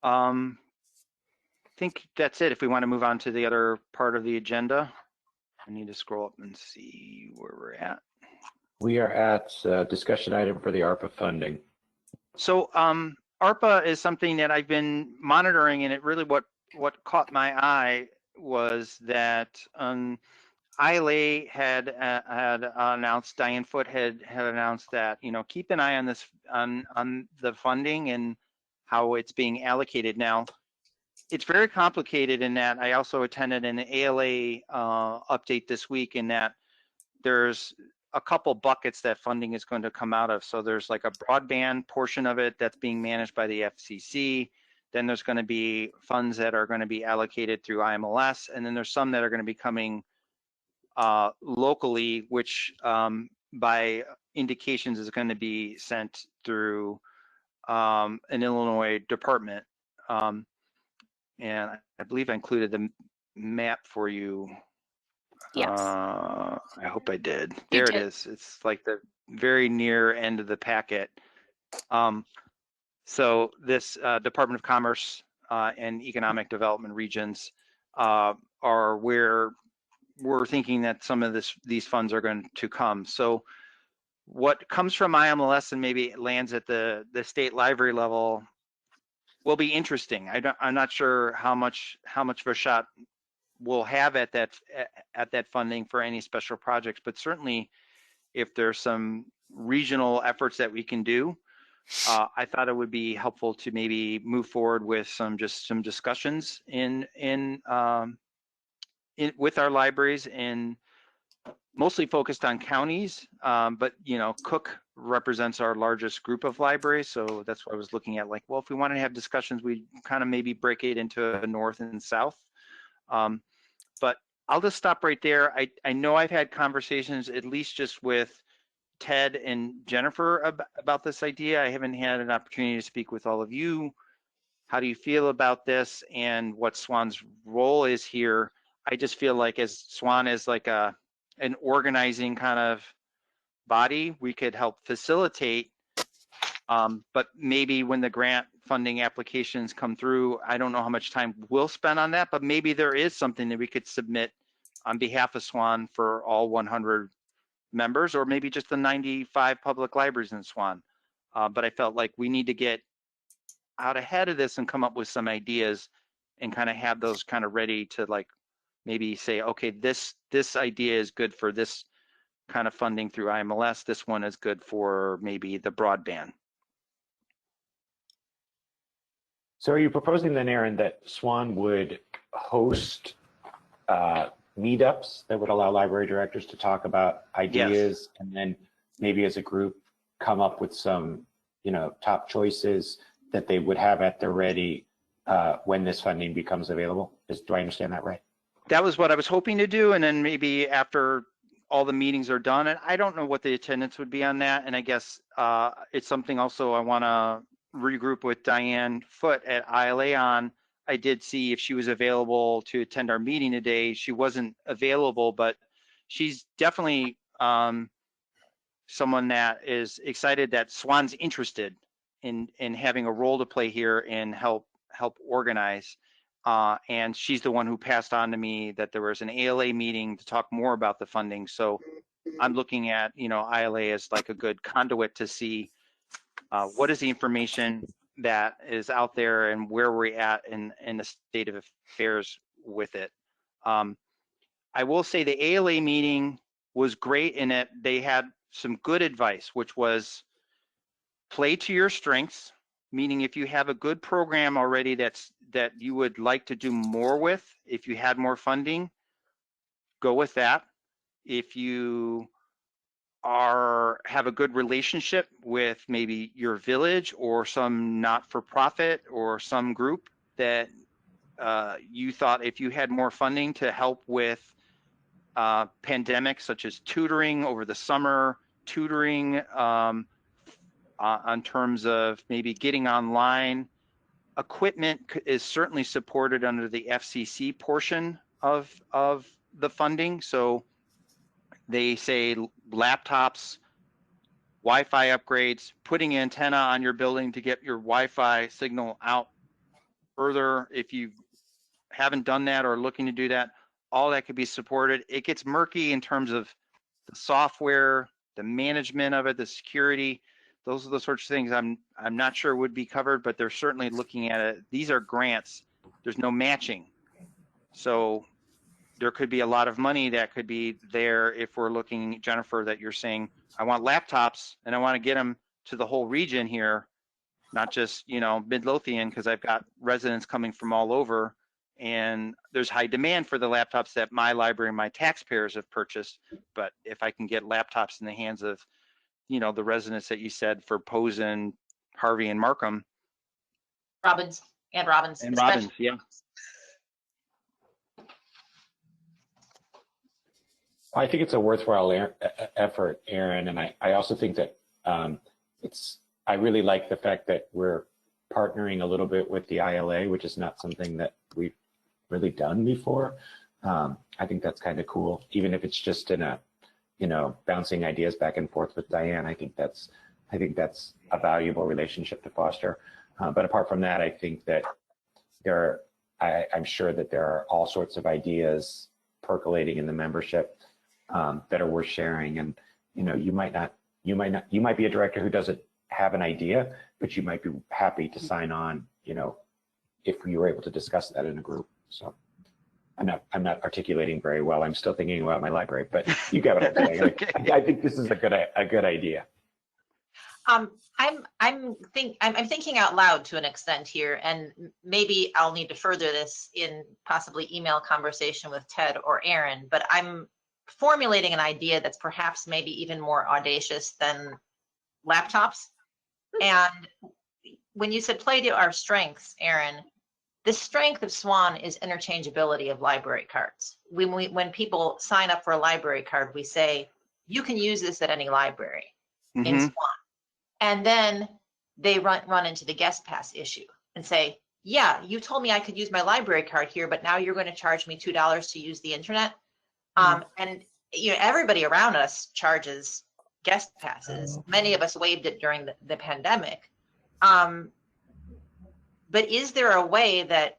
I think that's it. If we want to move on to the other part of the agenda, I need to scroll up and see where we're at. We are at discussion item for the ARPA funding. So ARPA is something that I've been monitoring, and it really what caught my eye was that ILA had announced, Diane Foote had announced that, keep an eye on this, on the funding and how it's being allocated. Now, it's very complicated in that I also attended an ALA update this week, in that there's a couple buckets that funding is going to come out of. So there's like a broadband portion of it that's being managed by the FCC. Then there's going to be funds that are going to be allocated through IMLS. And then there's some that are going to be coming locally, which by indications is going to be sent through an Illinois department. And I believe I included the map for you. Yes. I hope I did. There it is. It's like the very near end of the packet. So this Department of Commerce and Economic Development regions are where we're thinking that some of these funds are going to come. So what comes from IMLS and maybe it lands at the state library level will be interesting. I'm not sure how much of a shot we'll have at that funding for any special projects, but certainly if there's some regional efforts that we can do, I thought it would be helpful to maybe move forward with some discussions with our libraries in mostly focused on counties, but Cook represents our largest group of libraries, so that's what I was looking at. Like, well, if we want to have discussions, we kind of maybe break it into a north and south. But I'll just stop right there. I know I've had conversations, at least just with Ted and Jennifer about this idea. I haven't had an opportunity to speak with all of you. How do you feel about this and what SWAN's role is here? I just feel like as SWAN is like an organizing kind of body, we could help facilitate, but maybe when the grant funding applications come through, I don't know how much time we'll spend on that, but maybe there is something that we could submit on behalf of SWAN for all 100 members, or maybe just the 95 public libraries in SWAN. But I felt like we need to get out ahead of this and come up with some ideas and kind of have those kind of ready to like maybe say, okay, this idea is good for this kind of funding through IMLS. This one is good for maybe the broadband. So are you proposing then, Aaron, that SWAN would host meetups that would allow library directors to talk about ideas, and then maybe as a group come up with some, top choices that they would have at the ready when this funding becomes available? Do I understand that right? That was what I was hoping to do, and then maybe after all the meetings are done, and I don't know what the attendance would be on that, and I guess it's something also I want to regroup with Diane Foote at ILA on. I did see if she was available to attend our meeting today. She wasn't available, but she's definitely someone that is excited that SWAN's interested in having a role to play here and help organize. And she's the one who passed on to me that there was an ALA meeting to talk more about the funding. So I'm looking at, ILA as like a good conduit to see what is the information that is out there and where we're at in the state of affairs with it. I will say the ALA meeting was great in that they had some good advice, which was play to your strengths, meaning if you have a good program already that you would like to do more with, if you had more funding, go with that. If you have a good relationship with maybe your village or some not-for-profit or some group that you thought if you had more funding to help with pandemics such as tutoring over the summer, tutoring on terms of maybe getting online, equipment is certainly supported under the FCC portion of the funding. So they say laptops, Wi-Fi upgrades, putting an antenna on your building to get your Wi-Fi signal out further. If you haven't done that or looking to do that, all that could be supported. It gets murky in terms of the software, the management of it, the security. Those are the sorts of things I'm not sure would be covered, but they're certainly looking at it. These are grants. There's no matching. So there could be a lot of money that could be there if we're looking, Jennifer, that you're saying, I want laptops and I want to get them to the whole region here, not just, Midlothian, because I've got residents coming from all over, and there's high demand for the laptops that my library and my taxpayers have purchased. But if I can get laptops in the hands of, the residents that you said for Posen, Harvey, and Markham. Robbins. And Robbins, yeah. I think it's a worthwhile effort, Aaron, and I also think that I really like the fact that we're partnering a little bit with the ILA, which is not something that we've really done before. I think that's kind of cool, even if it's just in a, bouncing ideas back and forth with Diane. I think that's a valuable relationship to foster. But apart from that, I think that I'm sure that there are all sorts of ideas percolating in the membership that are worth sharing. And you might be a director who doesn't have an idea, but you might be happy to sign on, if you were able to discuss that in a group. So I'm not articulating very well. I'm still thinking about my library, but you get what I'm saying. Okay. I think this is a good idea. I'm thinking out loud to an extent here, and maybe I'll need to further this in possibly email conversation with Ted or Aaron, but I'm formulating an idea that's perhaps maybe even more audacious than laptops. And when you said play to our strengths, Aaron, the strength of SWAN is interchangeability of library cards. When people sign up for a library card, we say, you can use this at any library in SWAN. And then they run into the guest pass issue and say, yeah, you told me I could use my library card here, but now you're going to charge me $2 to use the internet. And you know, everybody around us charges guest passes. Many of us waived it during the pandemic. But is there a way that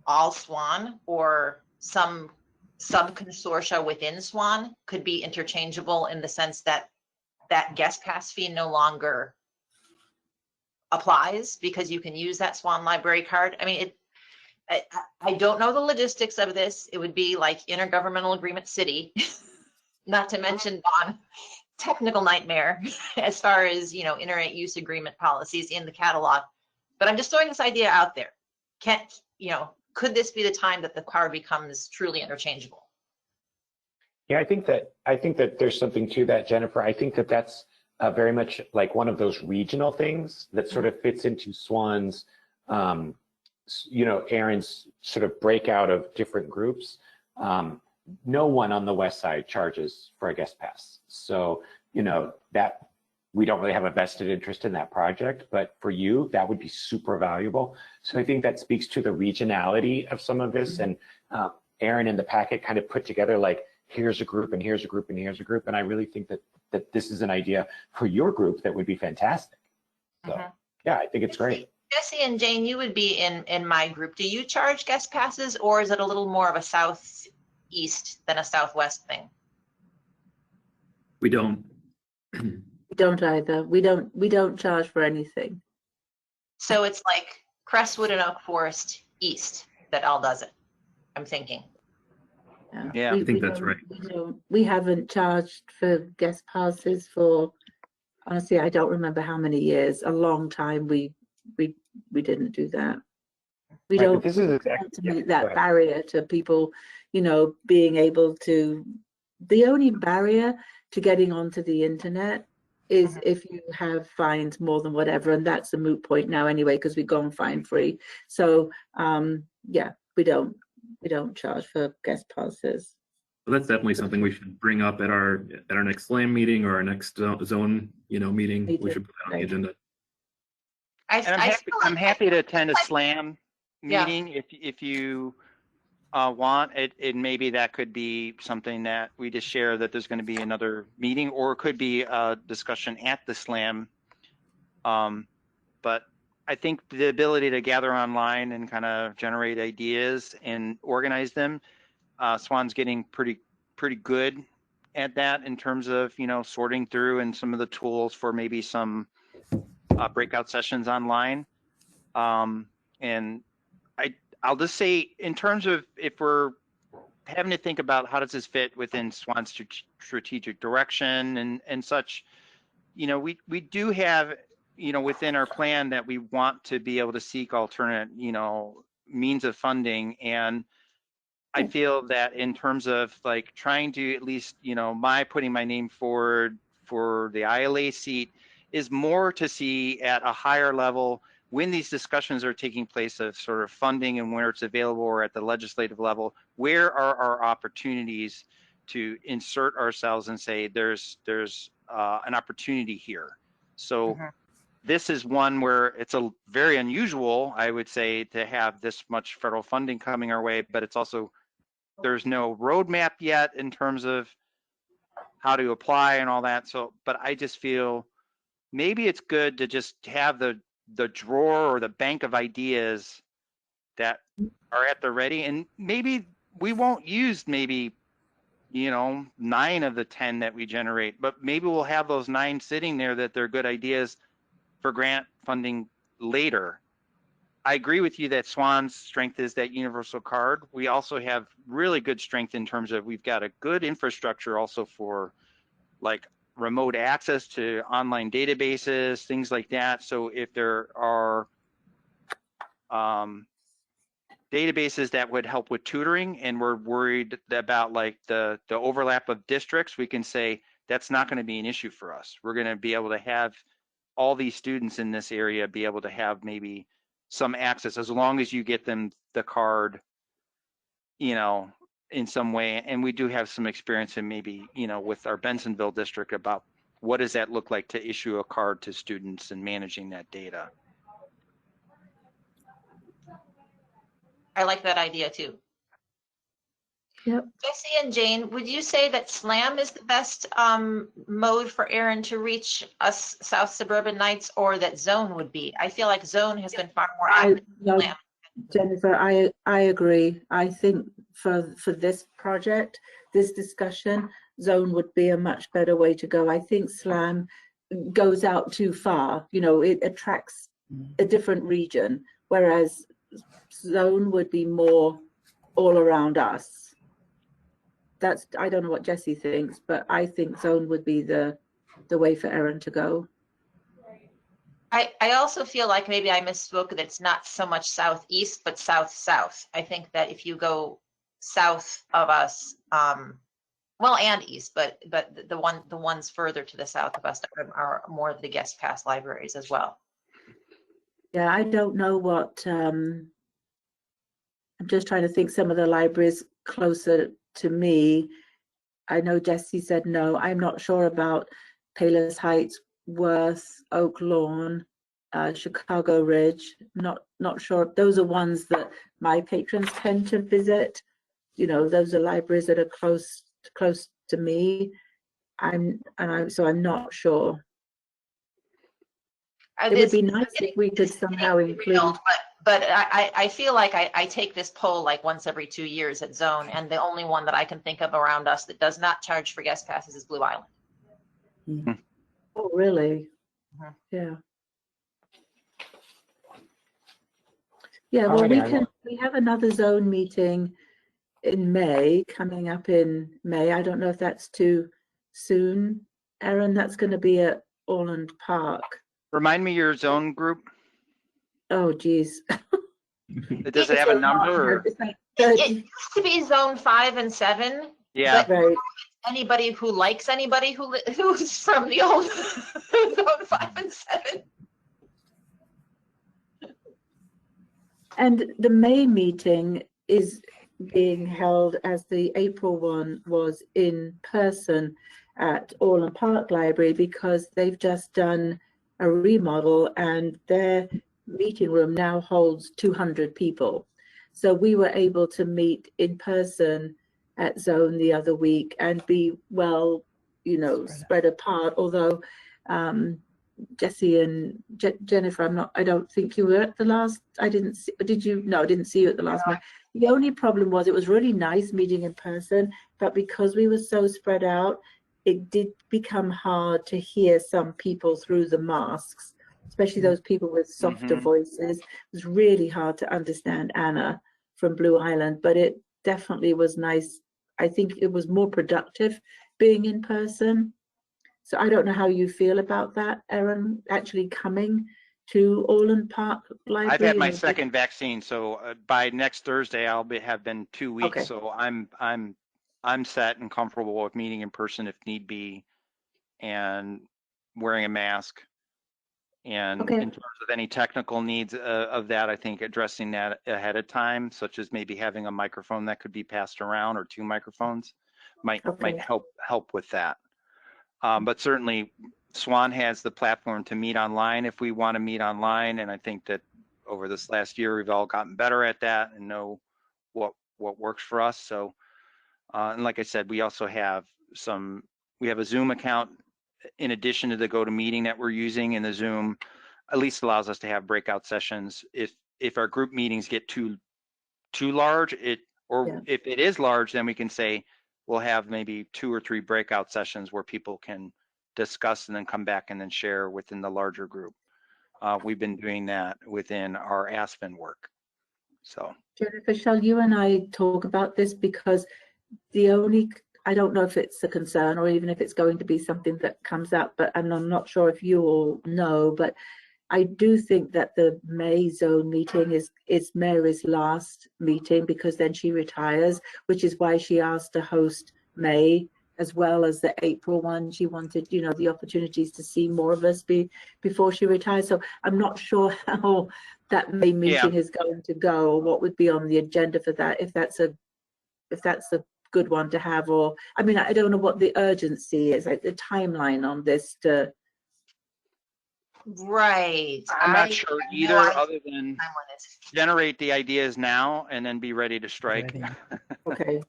all SWAN or some sub-consortia within SWAN could be interchangeable in the sense that that guest pass fee no longer applies because you can use that SWAN library card? I mean, I don't know the logistics of this. It would be like Intergovernmental Agreement City, not to mention Don, technical nightmare as far as, you know, internet use agreement policies in the catalog. But I'm just throwing this idea out there. Could this be the time that the card becomes truly interchangeable? Yeah, I think that there's something to that, Jennifer. I think that that's very much like one of those regional things that sort of fits into SWAN's, Aaron's sort of breakout of different groups. No one on the West Side charges for a guest pass. So, that we don't really have a vested interest in that project, but for you, that would be super valuable. So I think that speaks to the regionality of some of this. And Aaron in the packet kind of put together like, here's a group and here's a group and here's a group. And I really think that this is an idea for your group that would be fantastic. So yeah, I think it's great. Jesse and Jane, you would be in my group. Do you charge guest passes, or is it a little more of a southeast than a southwest thing? We don't. We don't either. We don't charge for anything. So it's like Crestwood and Oak Forest East that all does it, I'm thinking. Yeah, I think that's right. We haven't charged for guest passes for, honestly, I don't remember how many years. A long time we didn't do that. We Right, don't but this is exactly, want to yeah, make go that ahead. barrier to people, being able to. The only barrier to getting onto the internet is if you have fines more than whatever, and that's a moot point now anyway because we've gone fine free. So yeah, we don't charge for guest passes. Well, that's definitely something we should bring up at our next SLAM meeting or our next zone, meeting. We should put that on the agenda. I'm happy to attend a SLAM meeting if you want it. Maybe that could be something that we just share that there's going to be another meeting, or it could be a discussion at the SLAM. But I think the ability to gather online and kind of generate ideas and organize them, SWAN's getting pretty good at that in terms of sorting through and some of the tools for maybe some breakout sessions online. And I'll just say, in terms of if we're having to think about how does this fit within SWAN's strategic direction and such, we do have, within our plan that we want to be able to seek alternate, means of funding. And I feel that in terms of like trying to at least, putting my name forward for the ILA seat is more to see at a higher level when these discussions are taking place of sort of funding and where it's available, or at the legislative level, where are our opportunities to insert ourselves and say there's an opportunity here. So this is one where it's a very unusual, I would say, to have this much federal funding coming our way, but it's also, there's no roadmap yet in terms of how to apply and all that. So, but I just feel maybe it's good to just have the drawer or the bank of ideas that are at the ready, and maybe we won't use 9 of the 10 that we generate, but maybe we'll have those 9 sitting there that they're good ideas for grant funding later. I agree with you that SWAN's strength is that universal card. We also have really good strength in terms of we've got a good infrastructure also for like remote access to online databases, things like that. So if there are databases that would help with tutoring, and we're worried about like the overlap of districts, we can say that's not going to be an issue for us. We're going to be able to have all these students in this area be able to have maybe some access, as long as you get them the card, you know, in some way. And we do have some experience in maybe, you know, with our Bensonville district about what does that look like to issue a card to students and managing that data. I like that idea too. Yep. Jesse and Jane, would you say that SLAM is the best mode for Erin to reach us South Suburban Knights, or that Zone would be? I feel like Zone has been far more active than SLAM. Jennifer, I agree. I think for this project, this discussion, Zone would be a much better way to go. I think SLAM goes out too far. You know, it attracts a different region, whereas Zone would be more all around us. That's, I don't know what Jesse thinks, but I think Zone would be the way for Erin to go. I also feel like maybe I misspoke, that it's not so much southeast, but south-south. I think that if you go south of us, well, and east, but the ones further to the south of us are more of the guest pass libraries as well. Yeah, I don't know what, I'm just trying to think some of the libraries closer to me. I know Jesse said no. I'm not sure about Palos Heights, Worth, Oak Lawn, Chicago Ridge. Not sure. Those are ones that my patrons tend to visit. You know, those are libraries that are close to me. So I'm not sure. It would be nice if we could somehow include. But I feel like I take this poll like once every 2 years at Zone, and the only one that I can think of around us that does not charge for guest passes is Blue Island. Oh, really? Mhm. Yeah. Yeah, well, we have another Zone meeting in May, coming up in May. I don't know if that's too soon. Erin, that's going to be at Orland Park. Remind me your Zone group. Oh, geez. Does it have a number? Or? It used to be Zone 5 and 7. Yeah. But Right. anybody who likes anybody who's from the old Zone 5 and 7. And the May meeting is being held, as the April one was, in person at Orland Park Library, because they've just done a remodel and their meeting room now holds 200 people. So we were able to meet in person at Zone the other week and be well, you know, spread apart. Although Jesse and Jennifer, I don't think you were at the last. Did you? No, I didn't see you at the last one. The only problem was it was really nice meeting in person, but because we were so spread out, it did become hard to hear some people through the masks, especially those people with softer voices. It was really hard to understand Anna from Blue Island, but it definitely was nice. I think it was more productive being in person. So I don't know how you feel about that, Erin, actually coming to Orland Park Library. I've had my second vaccine, so by next Thursday I'll have been 2 weeks. Okay. So I'm set and comfortable with meeting in person if need be, and wearing a mask. And Okay. in terms of any technical needs of that, I think addressing that ahead of time, such as maybe having a microphone that could be passed around, or 2 microphones, might help with that. But certainly SWAN has the platform to meet online if we want to meet online, and I think that over this last year we've all gotten better at that and know what works for us. So and like I said, we also have we have a Zoom account in addition to the GoToMeeting that we're using, and the Zoom at least allows us to have breakout sessions if our group meetings get too large. If it is large, then we can say we'll have maybe 2 or 3 breakout sessions where people can discuss and then come back and then share within the larger group. We've been doing that within our Aspen work. So Jennifer, shall you and I talk about this? Because I don't know if it's a concern or even if it's going to be something that comes up, but I'm not sure if you all know, but I do think that the May zone meeting is Mary's last meeting, because then she retires, which is why she asked to host May as well as the April one. She wanted, you know, the opportunities to see more of us before she retires. So I'm not sure how that May meeting is going to go, or what would be on the agenda for that, if that's a good one to have. Or I mean, I don't know what the urgency is, like the timeline on this to. Right. I'm not sure either, other than I'm on it. generate the ideas now and then be ready to strike. Okay.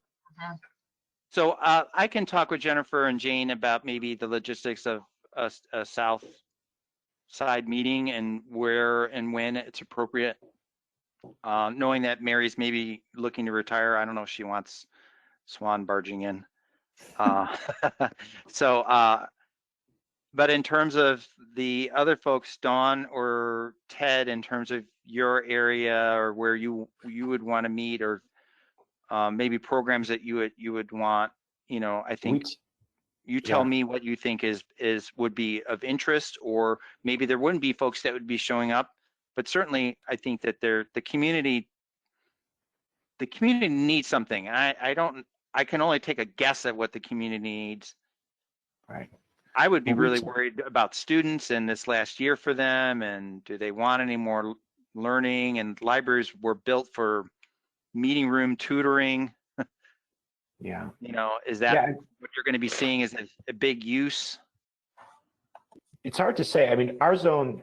So I can talk with Jennifer and Jane about maybe the logistics of a south side meeting and where and when it's appropriate. Knowing that Mary's maybe looking to retire, I don't know if she wants SWAN barging in. But in terms of the other folks, Dawn or Ted, in terms of your area or where you would want to meet, or maybe programs that you would want, you know, I think you tell me what you think would be of interest, or maybe there wouldn't be folks that would be showing up, but certainly I think that the community needs something. I can only take a guess at what the community needs. Right. I would be really worried about students in this last year for them, and do they want any more learning? And libraries were built for meeting room tutoring. Yeah. You know, is that what you're going to be seeing as a big use? It's hard to say. I mean, our zone,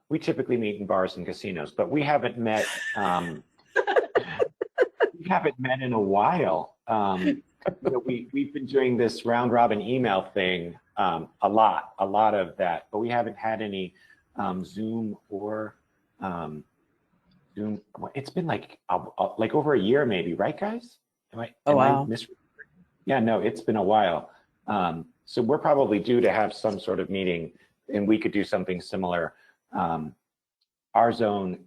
we typically meet in bars and casinos, but we haven't met. We haven't met in a while. You know, we've been doing this round robin email thing a lot of that, but we haven't had any Zoom or Zoom. It's been like over a year, maybe, right, guys? Wow. Yeah, no, it's been a while. So we're probably due to have some sort of meeting, and we could do something similar. Our zone,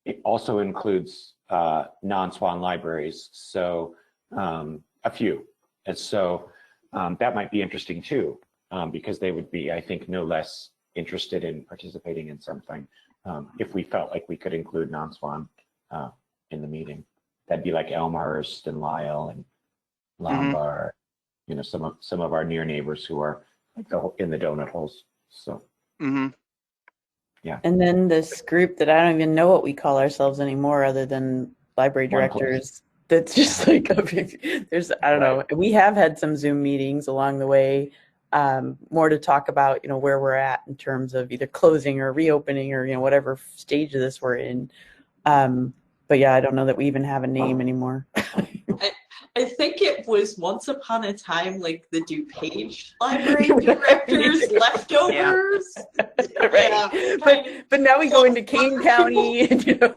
it also includes non-SWAN libraries, so a few. And so that might be interesting too, because they would be, I think, no less interested in participating in something if we felt like we could include non-SWAN in the meeting. That'd be like Elmhurst and Lisle and Lombard, you know, some of our near neighbors who are in the donut holes. So, yeah. And then this group that I don't even know what we call ourselves anymore, other than library directors. That's just like there's, I don't know. We have had some Zoom meetings along the way, more to talk about, you know, where we're at in terms of either closing or reopening, or, you know, whatever stage of this we're in. But yeah, I don't know that we even have a name anymore. I think it was once upon a time like the DuPage library directors leftovers. Right. Yeah. But now we go into Kane County. And, you know.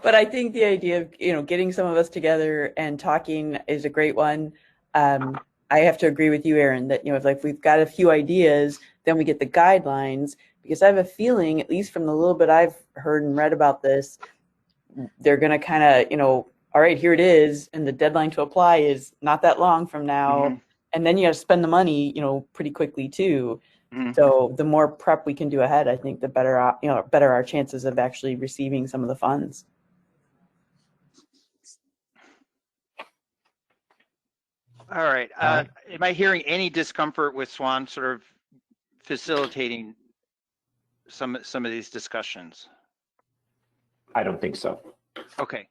But I think the idea of, you know, getting some of us together and talking is a great one. I have to agree with you, Erin, that, you know, if we've got a few ideas, then we get the guidelines, because I have a feeling, at least from the little bit I've heard and read about this, they're going to kind of, you know, all right, here it is, and the deadline to apply is not that long from now, and then you have to spend the money, you know, pretty quickly too. So the more prep we can do ahead, I think the better, you know, better our chances of actually receiving some of the funds. All right. Am I hearing any discomfort with SWAN sort of facilitating some of these discussions? I don't think so. Okay.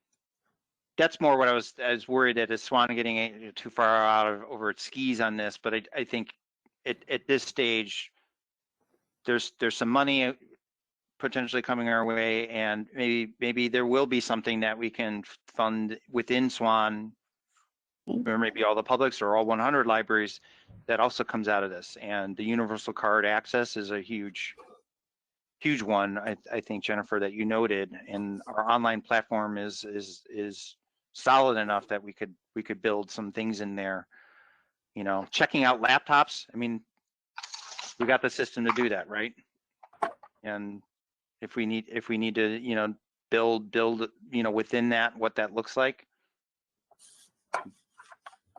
That's more what I was worried that is SWAN getting too far out over its skis on this, but I think at this stage, there's some money potentially coming our way, and maybe there will be something that we can fund within SWAN, or maybe all the publics or all 100 libraries, that also comes out of this. And the universal card access is a huge one, I think, Jennifer, that you noted, and our online platform is solid enough that we could build some things in there. You know, checking out laptops, I mean, we got the system to do that, right? And if we need to, you know, build, you know, within that, what that looks like,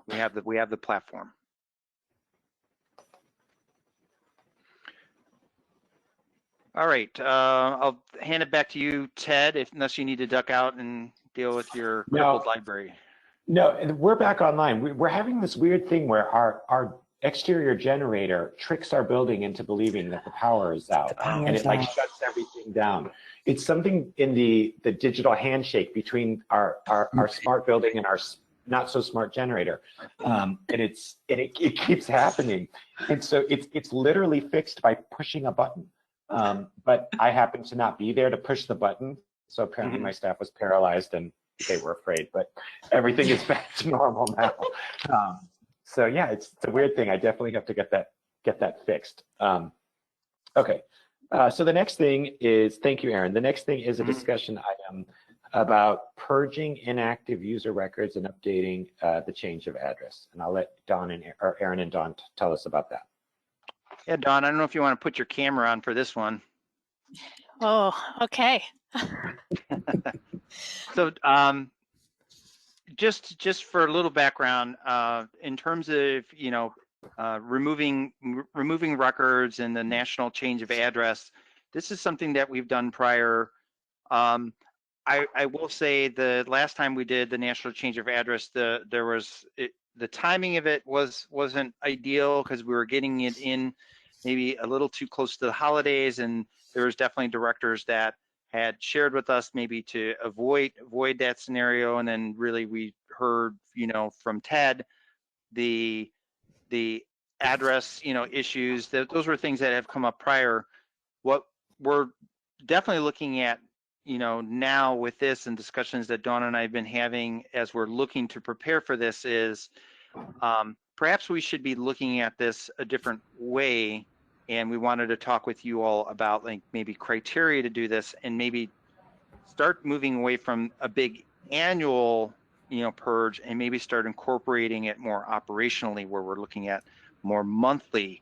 we have the platform. All right, I'll hand it back to you, Ted, unless you need to duck out and deal with your crippled library. No, and we're back online. We're having this weird thing where our exterior generator tricks our building into believing that the power is out, and it like shuts everything down. It's something in the digital handshake between our smart building and our not so smart generator, and it keeps happening, and so it's literally fixed by pushing a button. But I happened to not be there to push the button, so apparently my staff was paralyzed and they were afraid, but everything is back to normal now. So yeah, it's a weird thing. I definitely have to get that fixed. Okay, so the next thing is, thank you, Aaron. The next thing is a discussion item about purging inactive user records and updating the change of address. And I'll let Aaron and Dawn tell us about that. Yeah, Dawn, I don't know if you want to put your camera on for this one. Oh, okay. So just for a little background, in terms of, removing records and the national change of address, this is something that we've done prior. I will say the last time we did the national change of address, the timing of it wasn't ideal because we were getting it in maybe a little too close to the holidays, and there was definitely directors that had shared with us maybe to avoid that scenario. And then really we heard, from Ted, the address, issues, those were things that have come up prior. What we're definitely looking at, now with this and discussions that Dawn and I have been having as we're looking to prepare for this is perhaps we should be looking at this a different way. And we wanted to talk with you all about like maybe criteria to do this and maybe start moving away from a big annual, purge, and maybe start incorporating it more operationally, where we're looking at more monthly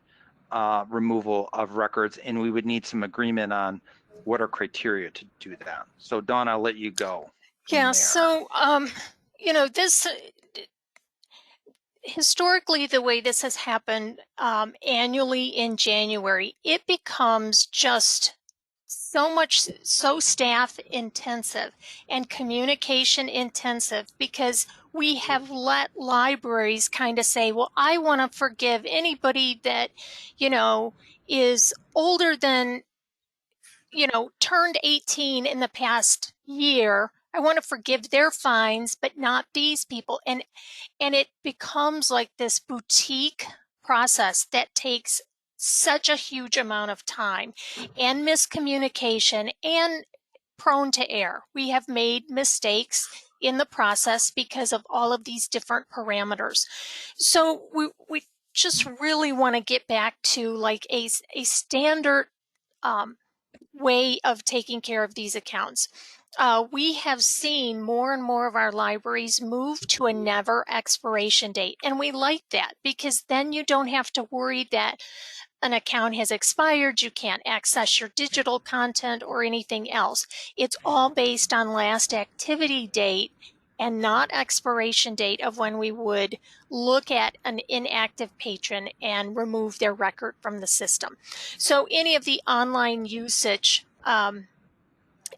removal of records. And we would need some agreement on what are criteria to do that. So Dawn, I'll let you go. Yeah, so, this historically, the way this has happened annually in January, it becomes just so staff intensive and communication intensive, because we have let libraries kind of say, well, I want to forgive anybody that, is older than, turned 18 in the past year. I want to forgive their fines, but not these people. And it becomes like this boutique process that takes such a huge amount of time and miscommunication and prone to error. We have made mistakes in the process because of all of these different parameters. So we just really want to get back to like a standard way of taking care of these accounts. We have seen more and more of our libraries move to a never expiration date. And we like that because then you don't have to worry that an account has expired, you can't access your digital content or anything else. It's all based on last activity date and not expiration date of when we would look at an inactive patron and remove their record from the system. So any of the online usage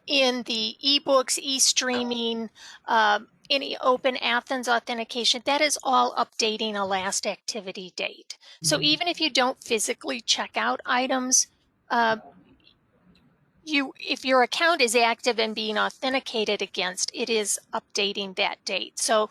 in the ebooks, e-streaming, any open Athens authentication, that is all updating a last activity date. So even if you don't physically check out items, if your account is active and being authenticated against, it is updating that date. So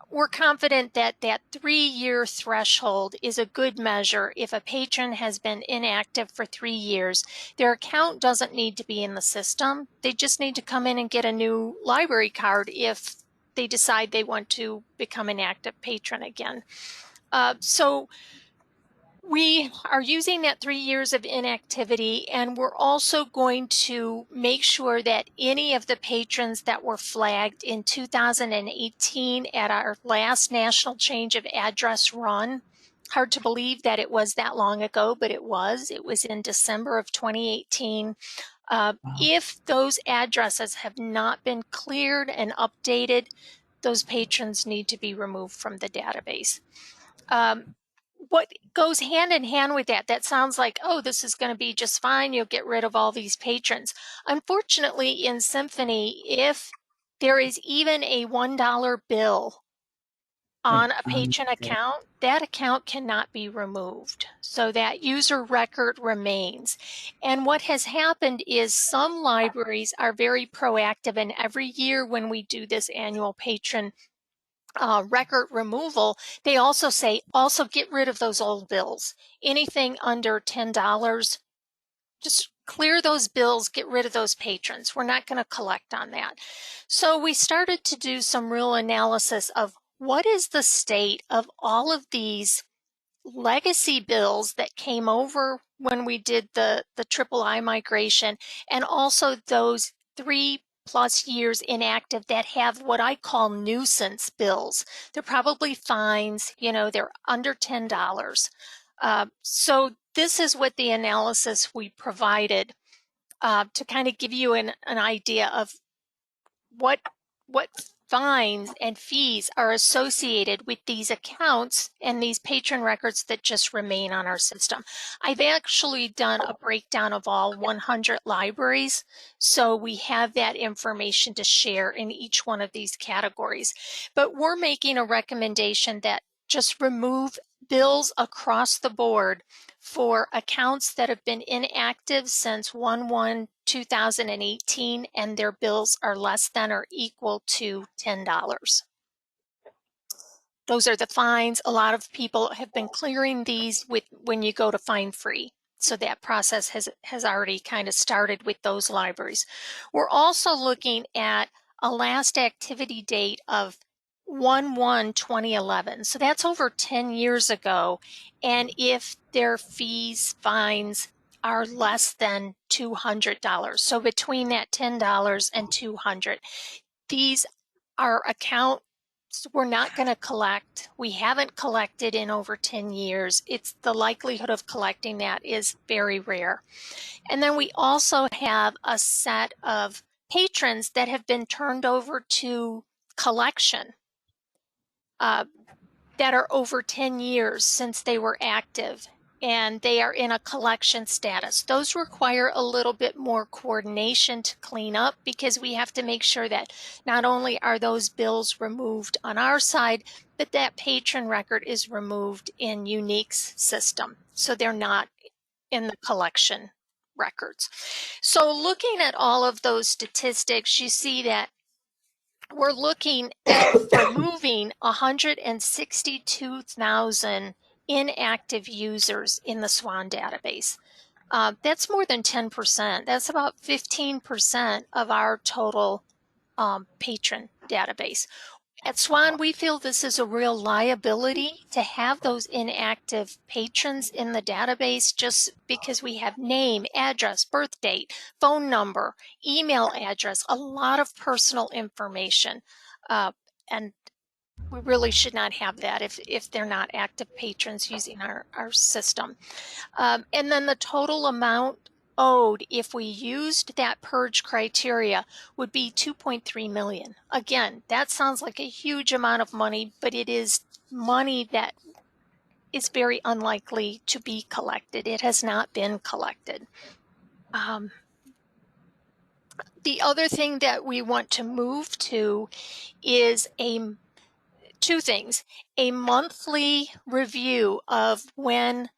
we're confident that that 3-year threshold is a good measure. If a patron has been inactive for 3 years, their account doesn't need to be in the system. They just need to come in and get a new library card if they decide they want to become an active patron again. So we are using that 3 years of inactivity, and we're also going to make sure that any of the patrons that were flagged in 2018 at our last national change of address run, hard to believe that it was that long ago, but it was in December of 2018. If those addresses have not been cleared and updated, those patrons need to be removed from the database. what goes hand in hand with that, that sounds like, oh, this is going to be just fine. You'll get rid of all these patrons. Unfortunately, in Symphony, if there is even a $1 bill on a patron account, that account cannot be removed. So that user record remains. And what has happened is some libraries are very proactive, and every year when we do this annual patron record removal, they also say, also get rid of those old bills. Anything under $10, just clear those bills, get rid of those patrons. We're not going to collect on that. So we started to do some real analysis of what is the state of all of these legacy bills that came over when we did the III migration, and also those 3+ years inactive that have what I call nuisance bills. They're probably fines, you know, they're under $10. So this is what the analysis we provided to kind of give you an idea of what fines and fees are associated with these accounts and these patron records that just remain on our system. I've actually done a breakdown of all 100 libraries, so we have that information to share in each one of these categories. But we're making a recommendation that just remove bills across the board for accounts that have been inactive since 1/1/2018 and their bills are less than or equal to $10. Those are the fines. A lot of people have been clearing these with when you go to fine free. So that process has already kind of started with those libraries. We're also looking at a last activity date of 1/1/2011. So that's over 10 years ago. And if their fees, fines are less than $200. So between that $10 and $200, these are accounts we're not going to collect. We haven't collected in over 10 years. It's the likelihood of collecting that is very rare. And then we also have a set of patrons that have been turned over to collection that are over 10 years since they were active, and they are in a collection status. Those require a little bit more coordination to clean up, because we have to make sure that not only are those bills removed on our side, but that patron record is removed in Unique's system, so they're not in the collection records. So looking at all of those statistics, you see that we're looking at removing 162,000 inactive users in the SWAN database. That's more than 10%. That's about 15% of our total patron database. At SWAN, we feel this is a real liability to have those inactive patrons in the database, just because we have name, address, birth date, phone number, email address, a lot of personal information. And we really should not have that if they're not active patrons using our system. And then the total amount owed, if we used that purge criteria, would be 2.3 million. Again, that sounds like a huge amount of money, but it is money that is very unlikely to be collected. It has not been collected. The other thing that we want to move to is two things: a monthly review of when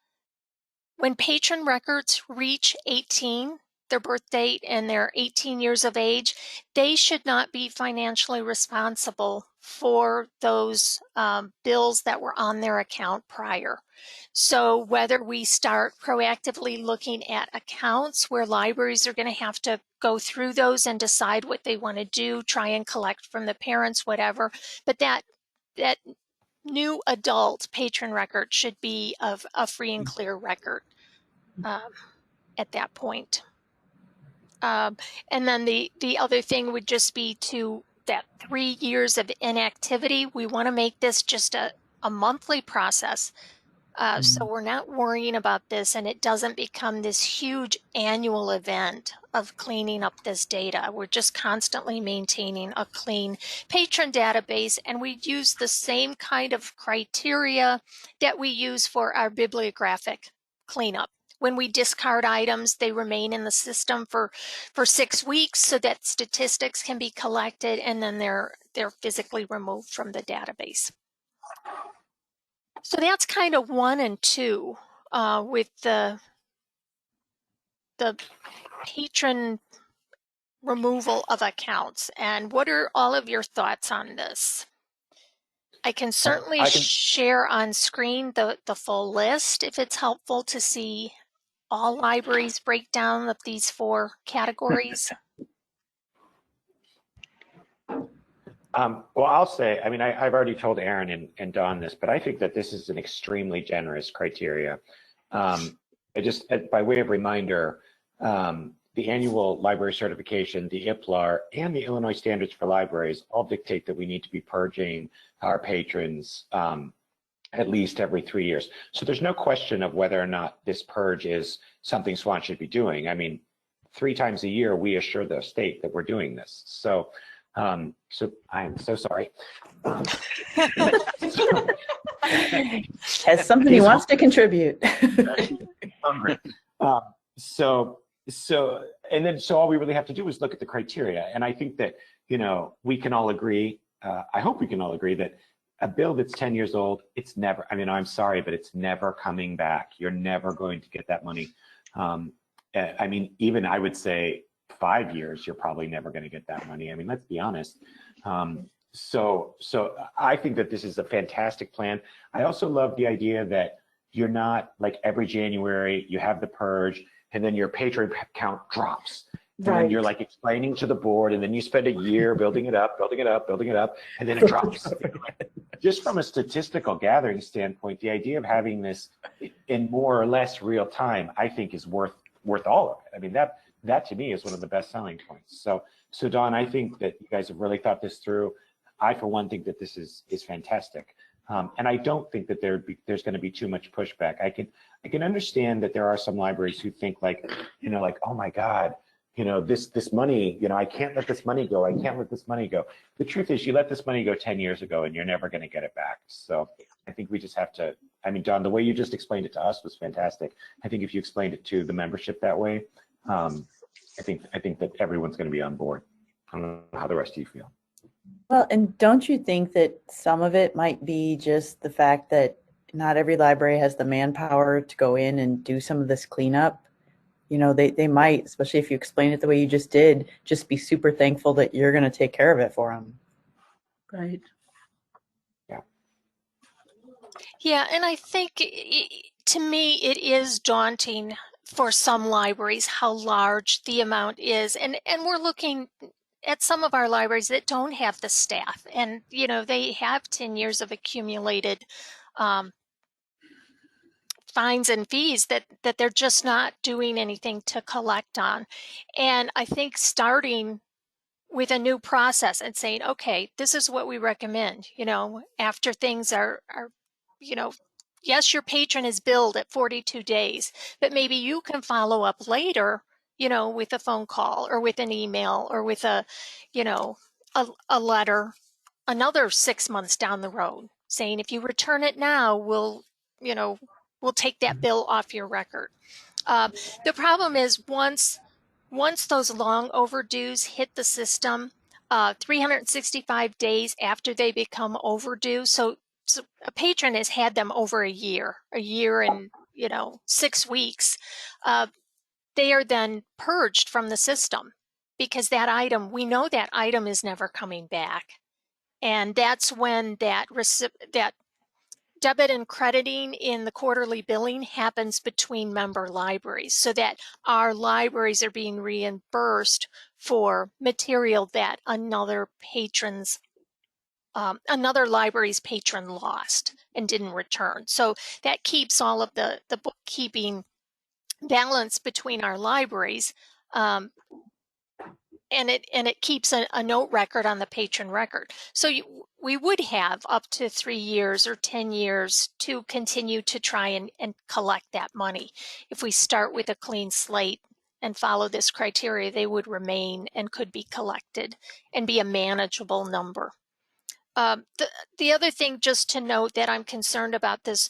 patron records reach 18, their birth date, and they're 18 years of age, they should not be financially responsible for those bills that were on their account prior. So whether we start proactively looking at accounts where libraries are going to have to go through those and decide what they want to do, try and collect from the parents, whatever, but that new adult patron record should be of a free and clear record at that point. And then the other thing would just be to that 3 years of inactivity. We want to make this just a monthly process. So we're not worrying about this, and it doesn't become this huge annual event of cleaning up this data. We're just constantly maintaining a clean patron database, and we use the same kind of criteria that we use for our bibliographic cleanup. When we discard items, they remain in the system for 6 weeks so that statistics can be collected, and then they're physically removed from the database. So that's kind of 1 and 2 with the patron removal of accounts. And what are all of your thoughts on this? I can certainly share on screen the full list if it's helpful to see all libraries breakdown of these 4 categories. Well, I'll say, I mean, I've already told Aaron and Dawn this, but I think that this is an extremely generous criteria. By way of reminder, the annual library certification, the IPLAR, and the Illinois Standards for Libraries all dictate that we need to be purging our patrons at least every 3 years. So there's no question of whether or not this purge is something SWAN should be doing. I mean, 3 times a year, we assure the state that we're doing this. So I am so sorry. Has something he wants to contribute. So all we really have to do is look at the criteria. And I think that, we can all agree, I hope we can all agree that a bill that's 10 years old, it's never, I mean, I'm sorry, but it's never coming back. You're never going to get that money. I mean, even I would say 5 years, you're probably never going to get that money. I mean, let's be honest. So I think that this is a fantastic plan. I also love the idea that you're not like every January you have the purge and then your patron count drops. And then you're like explaining to the board, and then you spend a year building it up, and then it drops. Just from a statistical gathering standpoint, the idea of having this in more or less real time, I think is worth all of it. I mean, that to me is one of the best selling points. So Dawn, I think that you guys have really thought this through. I, for one, think that this is fantastic. And I don't think that there's going to be too much pushback. I can understand that there are some libraries who think like, oh my God, this money, I can't let this money go. I can't let this money go. The truth is you let this money go 10 years ago and you're never going to get it back. So I think we just have to, I mean, Dawn, the way you just explained it to us was fantastic. I think if you explained it to the membership that way, I think that everyone's going to be on board. I don't know how the rest of you feel. Well, and don't you think that some of it might be just the fact that not every library has the manpower to go in and do some of this cleanup? They might, especially if you explain it the way you just did, just be super thankful that you're going to take care of it for them. Right. Yeah. Yeah, and I think to me it is daunting for some libraries how large the amount is, and we're looking at some of our libraries that don't have the staff, and they have 10 years of accumulated fines and fees that they're just not doing anything to collect on. And I think starting with a new process and saying, okay, this is what we recommend, after things are yes, your patron is billed at 42 days, but maybe you can follow up later, with a phone call or with an email or with a letter another 6 months down the road saying, if you return it now, we'll take that bill off your record. The problem is once those long overdues hit the system, 365 days after they become overdue, so a patron has had them over a year and 6 weeks, they are then purged from the system because we know that item is never coming back. And that's when that debit and crediting in the quarterly billing happens between member libraries, so that our libraries are being reimbursed for material that another library's patron lost and didn't return. So that keeps all of the bookkeeping balance between our libraries. and it keeps a note record on the patron record. So we would have up to 3 years or 10 years to continue to try and collect that money. If we start with a clean slate and follow this criteria, they would remain and could be collected and be a manageable number. The other thing just to note that I'm concerned about this,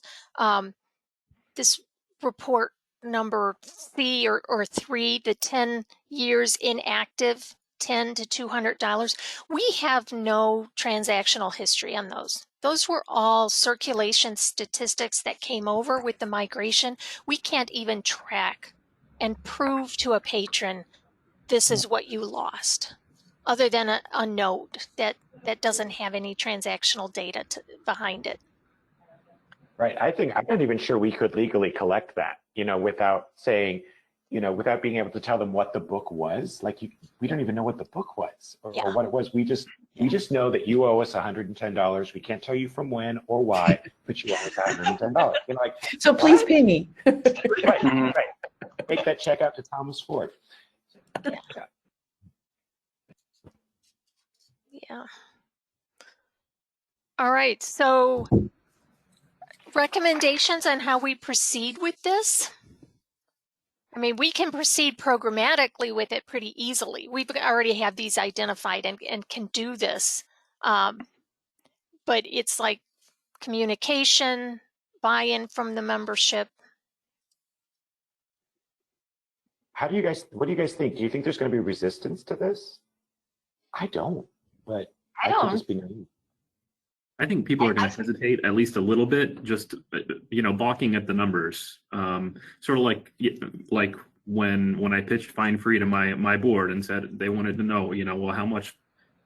this report number C or 3, the 10 years inactive, $10 to $200. We have no transactional history on those. Those were all circulation statistics that came over with the migration. We can't even track and prove to a patron this is what you lost, other than a note that doesn't have any transactional data behind it. Right. I'm not even sure we could legally collect that, without saying, without being able to tell them what the book was. Like we don't even know what the book was or what it was. We just know that you owe us $110. We can't tell you from when or why, but you owe us $110. So please pay me. Right. Make that check out to Thomas Ford. Yeah. All right. So recommendations on how we proceed with this. I mean, we can proceed programmatically with it pretty easily. We already have these identified and can do this. But it's like communication, buy-in from the membership. What do you guys think? Do you think there's going to be resistance to this? I don't, but I could just be naive. I think people are going to hesitate at least a little bit, just balking at the numbers. Sort of like when I pitched Fine Free to my board and said they wanted to know, well, how much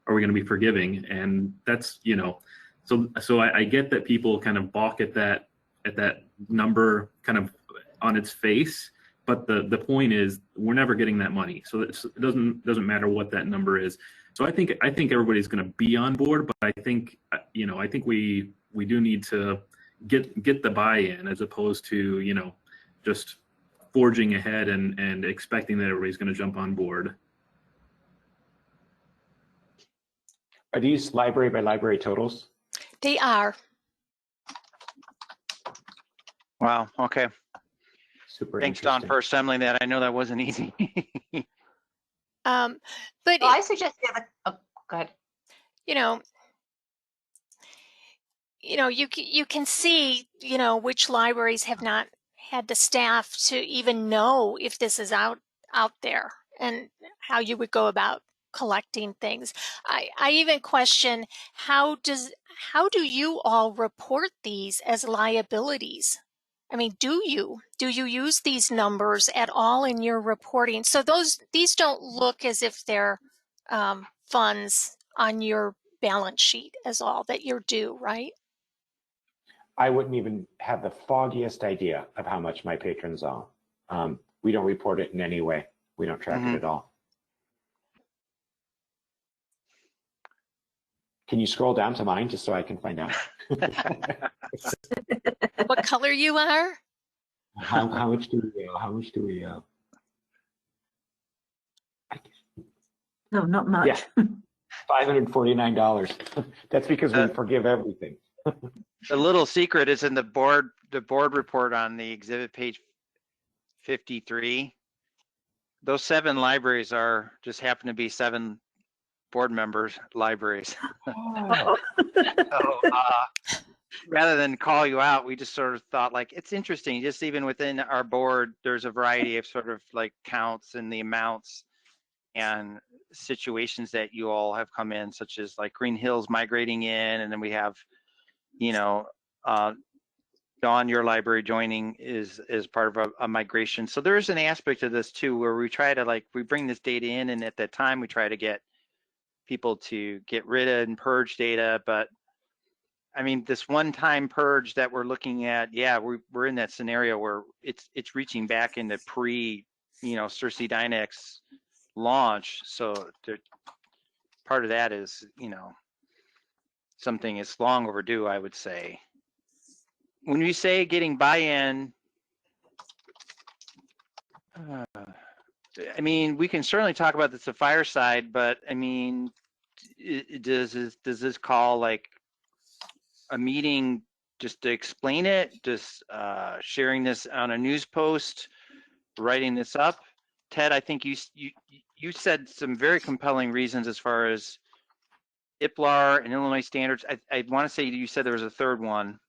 are we going to be forgiving? And that's so I get that people kind of balk at that number kind of on its face. But the point is, we're never getting that money, so it doesn't matter what that number is. So I think everybody's going to be on board, but I think we do need to get the buy-in as opposed to just forging ahead and expecting that everybody's going to jump on board. Are these library by library totals? They are. Wow. Okay. Super Thanks, Don, interesting. for assembling that. I know that wasn't easy. But So I suggest you have go ahead. You can see, which libraries have not had the staff to even know if this is out there and how you would go about collecting things. I even question how do you all report these as liabilities? I mean, do you use these numbers at all in your reporting? So these don't look as if they're funds on your balance sheet as all that you're due, right? I wouldn't even have the foggiest idea of how much my patrons owe. We don't report it in any way. We don't track it at all. Can you scroll down to mine just so I can find out? What color you are? How much do we owe? How much do we owe? No, not much. Yeah, $549. That's because we forgive everything. The little secret is in the board report on the exhibit page 53. Those 7 libraries just happen to be 7 board members' libraries. Oh. So, rather than call you out, we just sort of thought it's interesting. Just even within our board, there's a variety of sort of counts and the amounts and situations that you all have come in, such as Green Hills migrating in, and then we have, Dawn, your library joining is part of a migration. So there is an aspect of this too, where we try to we bring this data in, and at that time we try to get people to get rid of and purge data. But I mean, this one-time purge that we're looking at, we're in that scenario where it's reaching back into Cersei Dynex launch. So part of that is, something is long overdue, I would say. When we say getting buy-in, I mean, we can certainly talk about this at fireside, but I mean, does this call like a meeting just to explain it? Just sharing this on a news post, writing this up? Ted, I think you said some very compelling reasons as far as IPLAR and Illinois standards. I want to say you said there was a third one.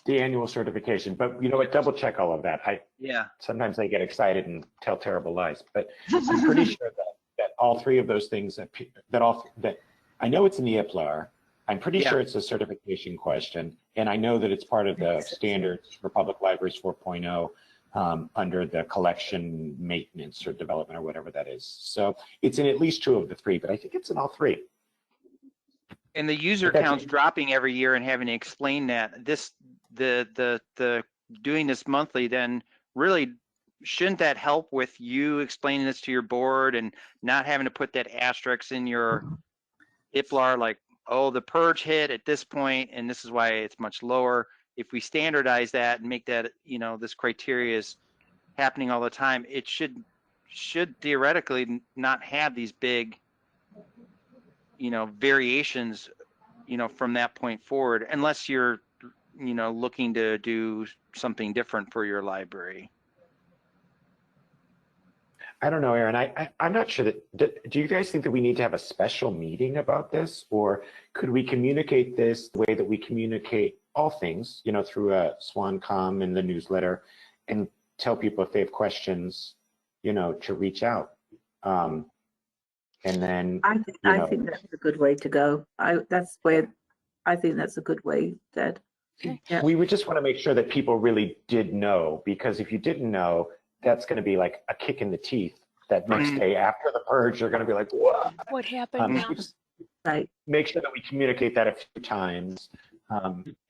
The annual certification, but you know what, double check all of that. Yeah. Sometimes I get excited and tell terrible lies, but I'm pretty sure that all three of those things that I know it's in the IPLAR. I'm pretty sure it's a certification question, and I know that it's part of the standards for public libraries 4.0 under the collection maintenance or development or whatever that is. So it's in at least two of the three, but I think it's in all three. And the user count's dropping every year, and having to explain that the doing this monthly, then really shouldn't that help with you explaining this to your board and not having to put that asterisk in your IPLAR, like, oh, the purge hit at this point and this is why it's much lower. If we standardize that and make that, you know, this criteria is happening all the time, it should theoretically not have these big, you know, variations, you know, from that point forward, unless you're, you know, looking to do something different for your library. I don't know, Aaron. I'm not sure that. Do you guys think that we need to have a special meeting about this, or could we communicate this the way that we communicate all things, you know, through a SWAN.com and the newsletter, and tell people if they have questions, you know, to reach out. And then I think that's a good way to go. I think that's a good way, Ted. Yeah. We would just want to make sure that people really did know, because if you didn't know, that's going to be like a kick in the teeth. That next day after the purge, you're going to be like, What happened now? We just Right. make sure that we communicate that a few times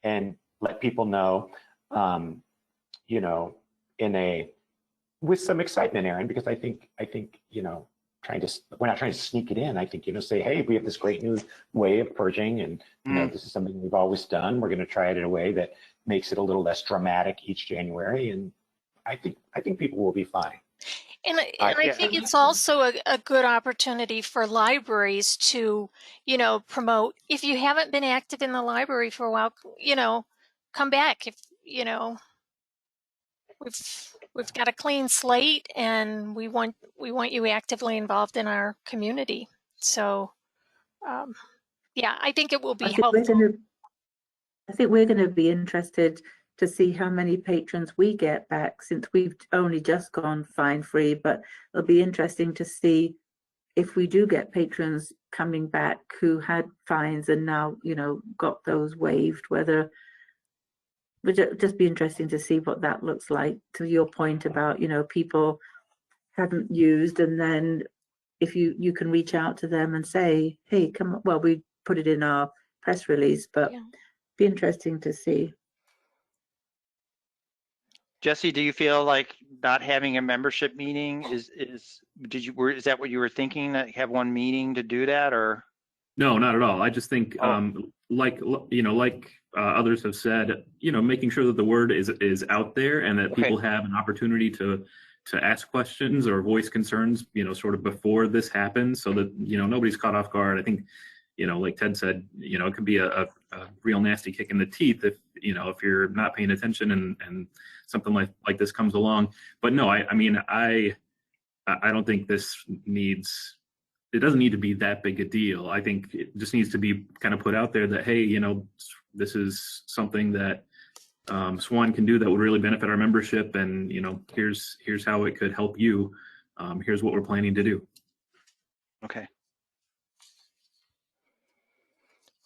and let people know, you know, with some excitement, Aaron, because I think, you know, we're not trying to sneak it in. I think, you know, say, hey, we have this great new way of purging, and you know, this is something we've always done. We're going to try it in a way that makes it a little less dramatic each January, and I think people will be fine. And I think it's also a good opportunity for libraries to, you know, promote. If you haven't been active in the library for a while, you know, come back. If, you know, we've got a clean slate, and we want you actively involved in our community. So, yeah, I think it will be helpful. I think we're going to be interested to see how many patrons we get back, since we've only just gone fine free, but it'll be interesting to see if we do get patrons coming back who had fines and now, you know, got those waived, whether would just be interesting to see what that looks like. To your point about, you know, people haven't used, and then if you can reach out to them and say, hey, come on, well, we put it in our press release, but be interesting to see. Jesse, do you feel like not having a membership meeting is that what you were thinking, that have one meeting to do that, or? No, not at all. I just think, like others have said, you know, making sure that the word is out there, and that people have an opportunity to ask questions or voice concerns, you know, sort of before this happens, so that, you know, nobody's caught off guard. I think, you know, like Ted said, you know, it could be a real nasty kick in the teeth if, you know, if you're not paying attention and something like this comes along. But no, I mean, I don't think this it doesn't need to be that big a deal. I think it just needs to be kind of put out there that, hey, you know, this is something that SWAN can do that would really benefit our membership, and, you know, here's how it could help you. Here's what we're planning to do. Okay.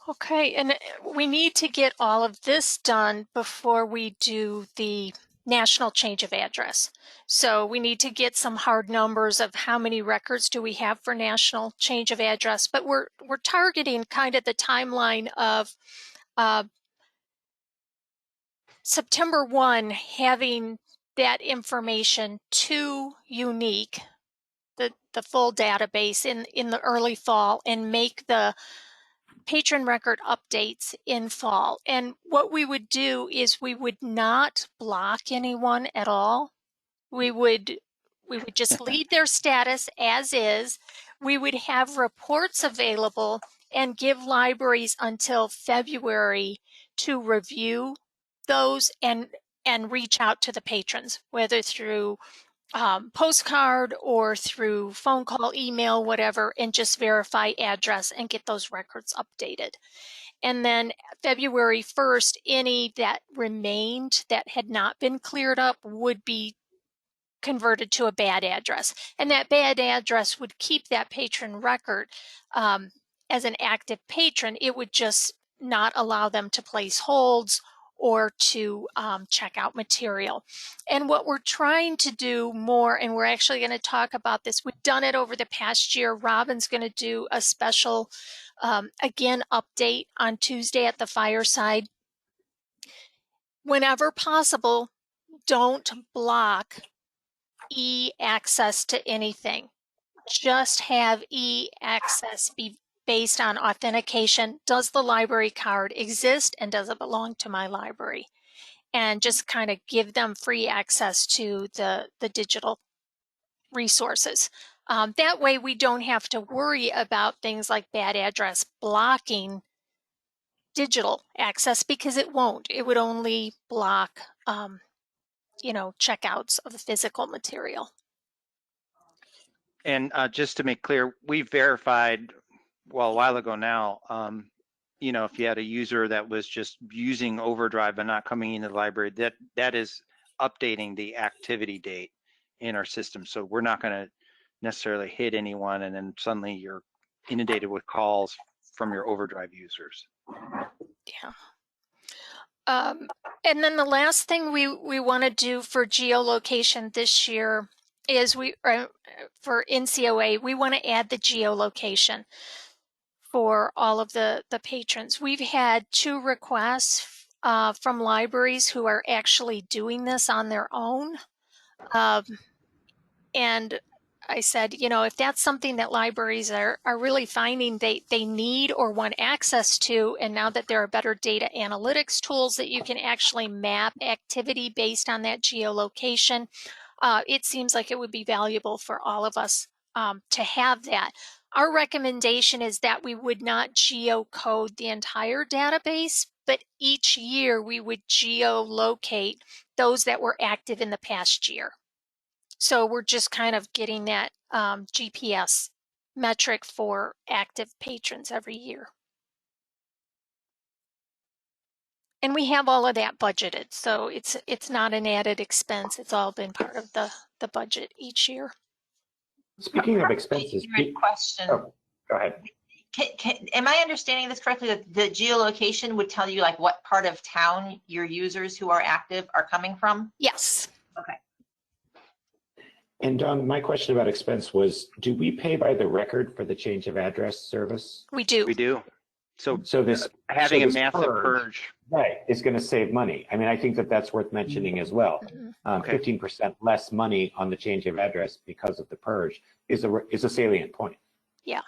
Okay, and we need to get all of this done before we do the national change of address. So we need to get some hard numbers of how many records do we have for national change of address, but we're targeting kind of the timeline of September 1, having that information to unique, the full database in the early fall, and make the patron record updates in fall. And what we would do is we would not block anyone at all. We would We would just leave their status as is. We would have reports available and give libraries until February to review those and reach out to the patrons, whether through postcard or through phone call, email, whatever, and just verify address and get those records updated. And then February 1st, any that remained that had not been cleared up would be converted to a bad address. And that bad address would keep that patron record as an active patron. It would just not allow them to place holds or to check out material. And what we're trying to do more, and we're actually going to talk about this, we've done it over the past year. Robin's going to do a special, again, update on Tuesday at the fireside. Whenever possible, don't block e-access to anything. Just have e-access be based on authentication. Does the library card exist and does it belong to my library? And just kind of give them free access to the digital resources. That way we don't have to worry about things like bad address blocking digital access, because it won't. It would only block checkouts of the physical material. And just to make clear, we verified, well, a while ago now, if you had a user that was just using Overdrive but not coming into the library, that is updating the activity date in our system. So we're not going to necessarily hit anyone and then suddenly you're inundated with calls from your Overdrive users. Yeah. And then the last thing we want to do for geolocation this year is for NCOA, we want to add the geolocation for all of the patrons. We've had 2 requests from libraries who are actually doing this on their own. And I said, if that's something that libraries are really finding they need or want access to, and now that there are better data analytics tools that you can actually map activity based on that geolocation, it seems like it would be valuable for all of us to have that. Our recommendation is that we would not geocode the entire database, but each year we would geolocate those that were active in the past year. So we're just kind of getting that GPS metric for active patrons every year. And we have all of that budgeted, so it's not an added expense. It's all been part of the budget each year. Speaking of expenses, Question. oh, go ahead. Am I understanding this correctly, that the geolocation would tell you like what part of town your users who are active are coming from? Yes. Okay. And Dawn, my question about expense was, do we pay by the record for the change of address service? We do. We do. So this having a massive purge. Right, is going to save money. I mean, I think that's worth mentioning as well. 15% less money on the change of address because of the purge is a salient point. Yeah.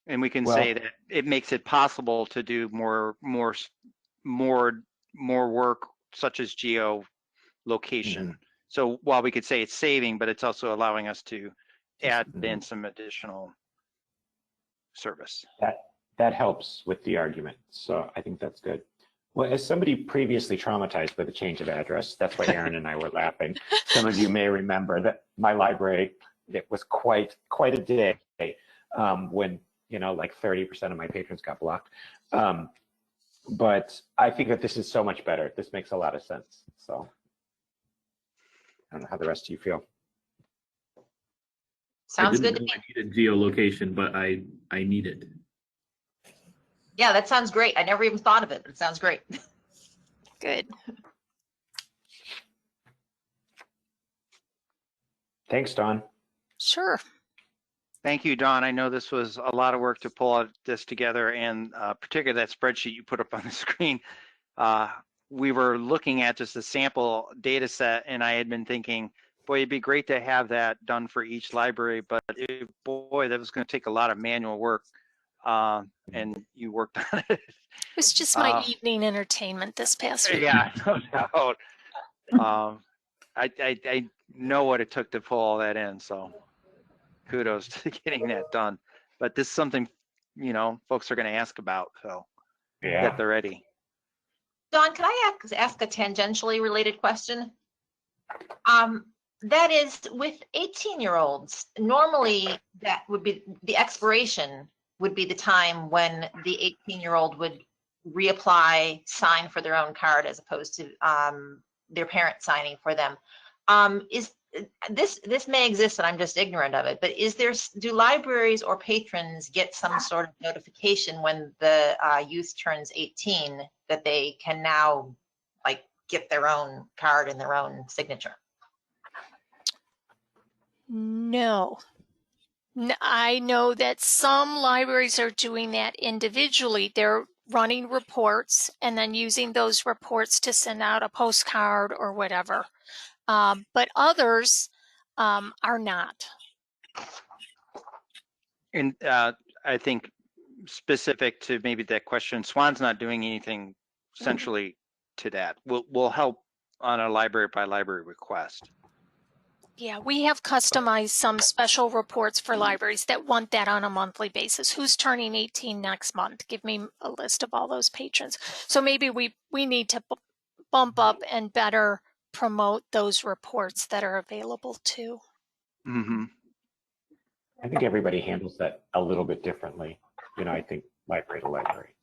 And we can say that it makes it possible to do more work, such as geolocation. Mm-hmm. So while we could say it's saving, but it's also allowing us to add in some additional service. That helps with the argument. So I think that's good. Well, as somebody previously traumatized by the change of address, that's why Aaron and I were laughing. Some of you may remember that my library, it was quite a day when, like 30% of my patrons got blocked. But I think that this is so much better. This makes a lot of sense. So I don't know how the rest of you feel. Sounds good to me. I needed geolocation, but I need it. Yeah, that sounds great. I never even thought of it, but it sounds great. Good. Thanks, Dawn. Sure. Thank you, Dawn. I know this was a lot of work to pull this together, and particularly that spreadsheet you put up on the screen. We were looking at just a sample data set, and I had been thinking, boy, it'd be great to have that done for each library, but boy, that was going to take a lot of manual work, and you worked on it. It was just my evening entertainment this past week. Yeah, no doubt. I know what it took to pull all that in, so kudos to getting that done. But this is something, folks are going to ask about, so get the ready. Dawn, can I ask a tangentially related question? That is, with 18-year-olds, normally that would be the expiration would be the time when the 18-year-old would reapply, sign for their own card as opposed to their parent signing for them. Is this may exist and I'm just ignorant of it, but do libraries or patrons get some sort of notification when the youth turns 18 that they can now like get their own card and their own signature? No. I know that some libraries are doing that individually. They're running reports and then using those reports to send out a postcard or whatever. But others are not. And I think specific to maybe that question, SWAN's not doing anything centrally to that. We'll help on a library by library request. Yeah, we have customized some special reports for libraries that want that on a monthly basis. Who's turning 18 next month? Give me a list of all those patrons. So maybe we need to bump up and better promote those reports that are available too. Mm-hmm. I think everybody handles that a little bit differently. I think library to library.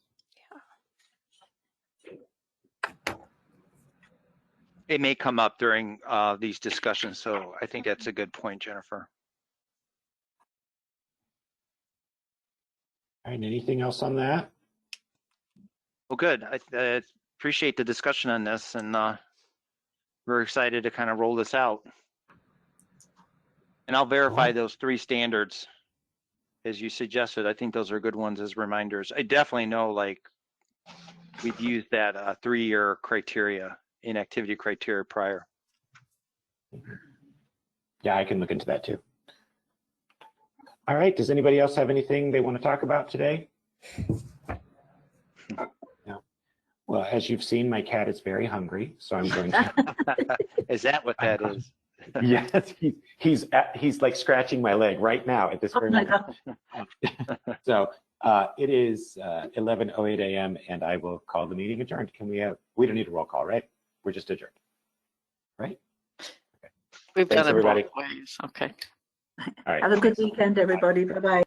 It may come up during these discussions, so I think that's a good point, Jennifer. All right, anything else on that? Well, good. I appreciate the discussion on this, and we're excited to kind of roll this out. And I'll verify those 3 standards as you suggested. I think those are good ones as reminders. I definitely know, like, we've used that 3-year criteria, inactivity criteria prior. Yeah, I can look into that too. All right, does anybody else have anything they want to talk about today? No. Well, as you've seen, my cat is very hungry, so I'm going to. Is that what that is? Yes, he's like scratching my leg right now at this very moment. So it is 11:08 a.m. and I will call the meeting adjourned. We don't need a roll call, right? We're just adjourned, right? Okay. We've Thanks, done it everybody. both ways. Okay. All right. Have a good weekend, everybody. Bye-bye.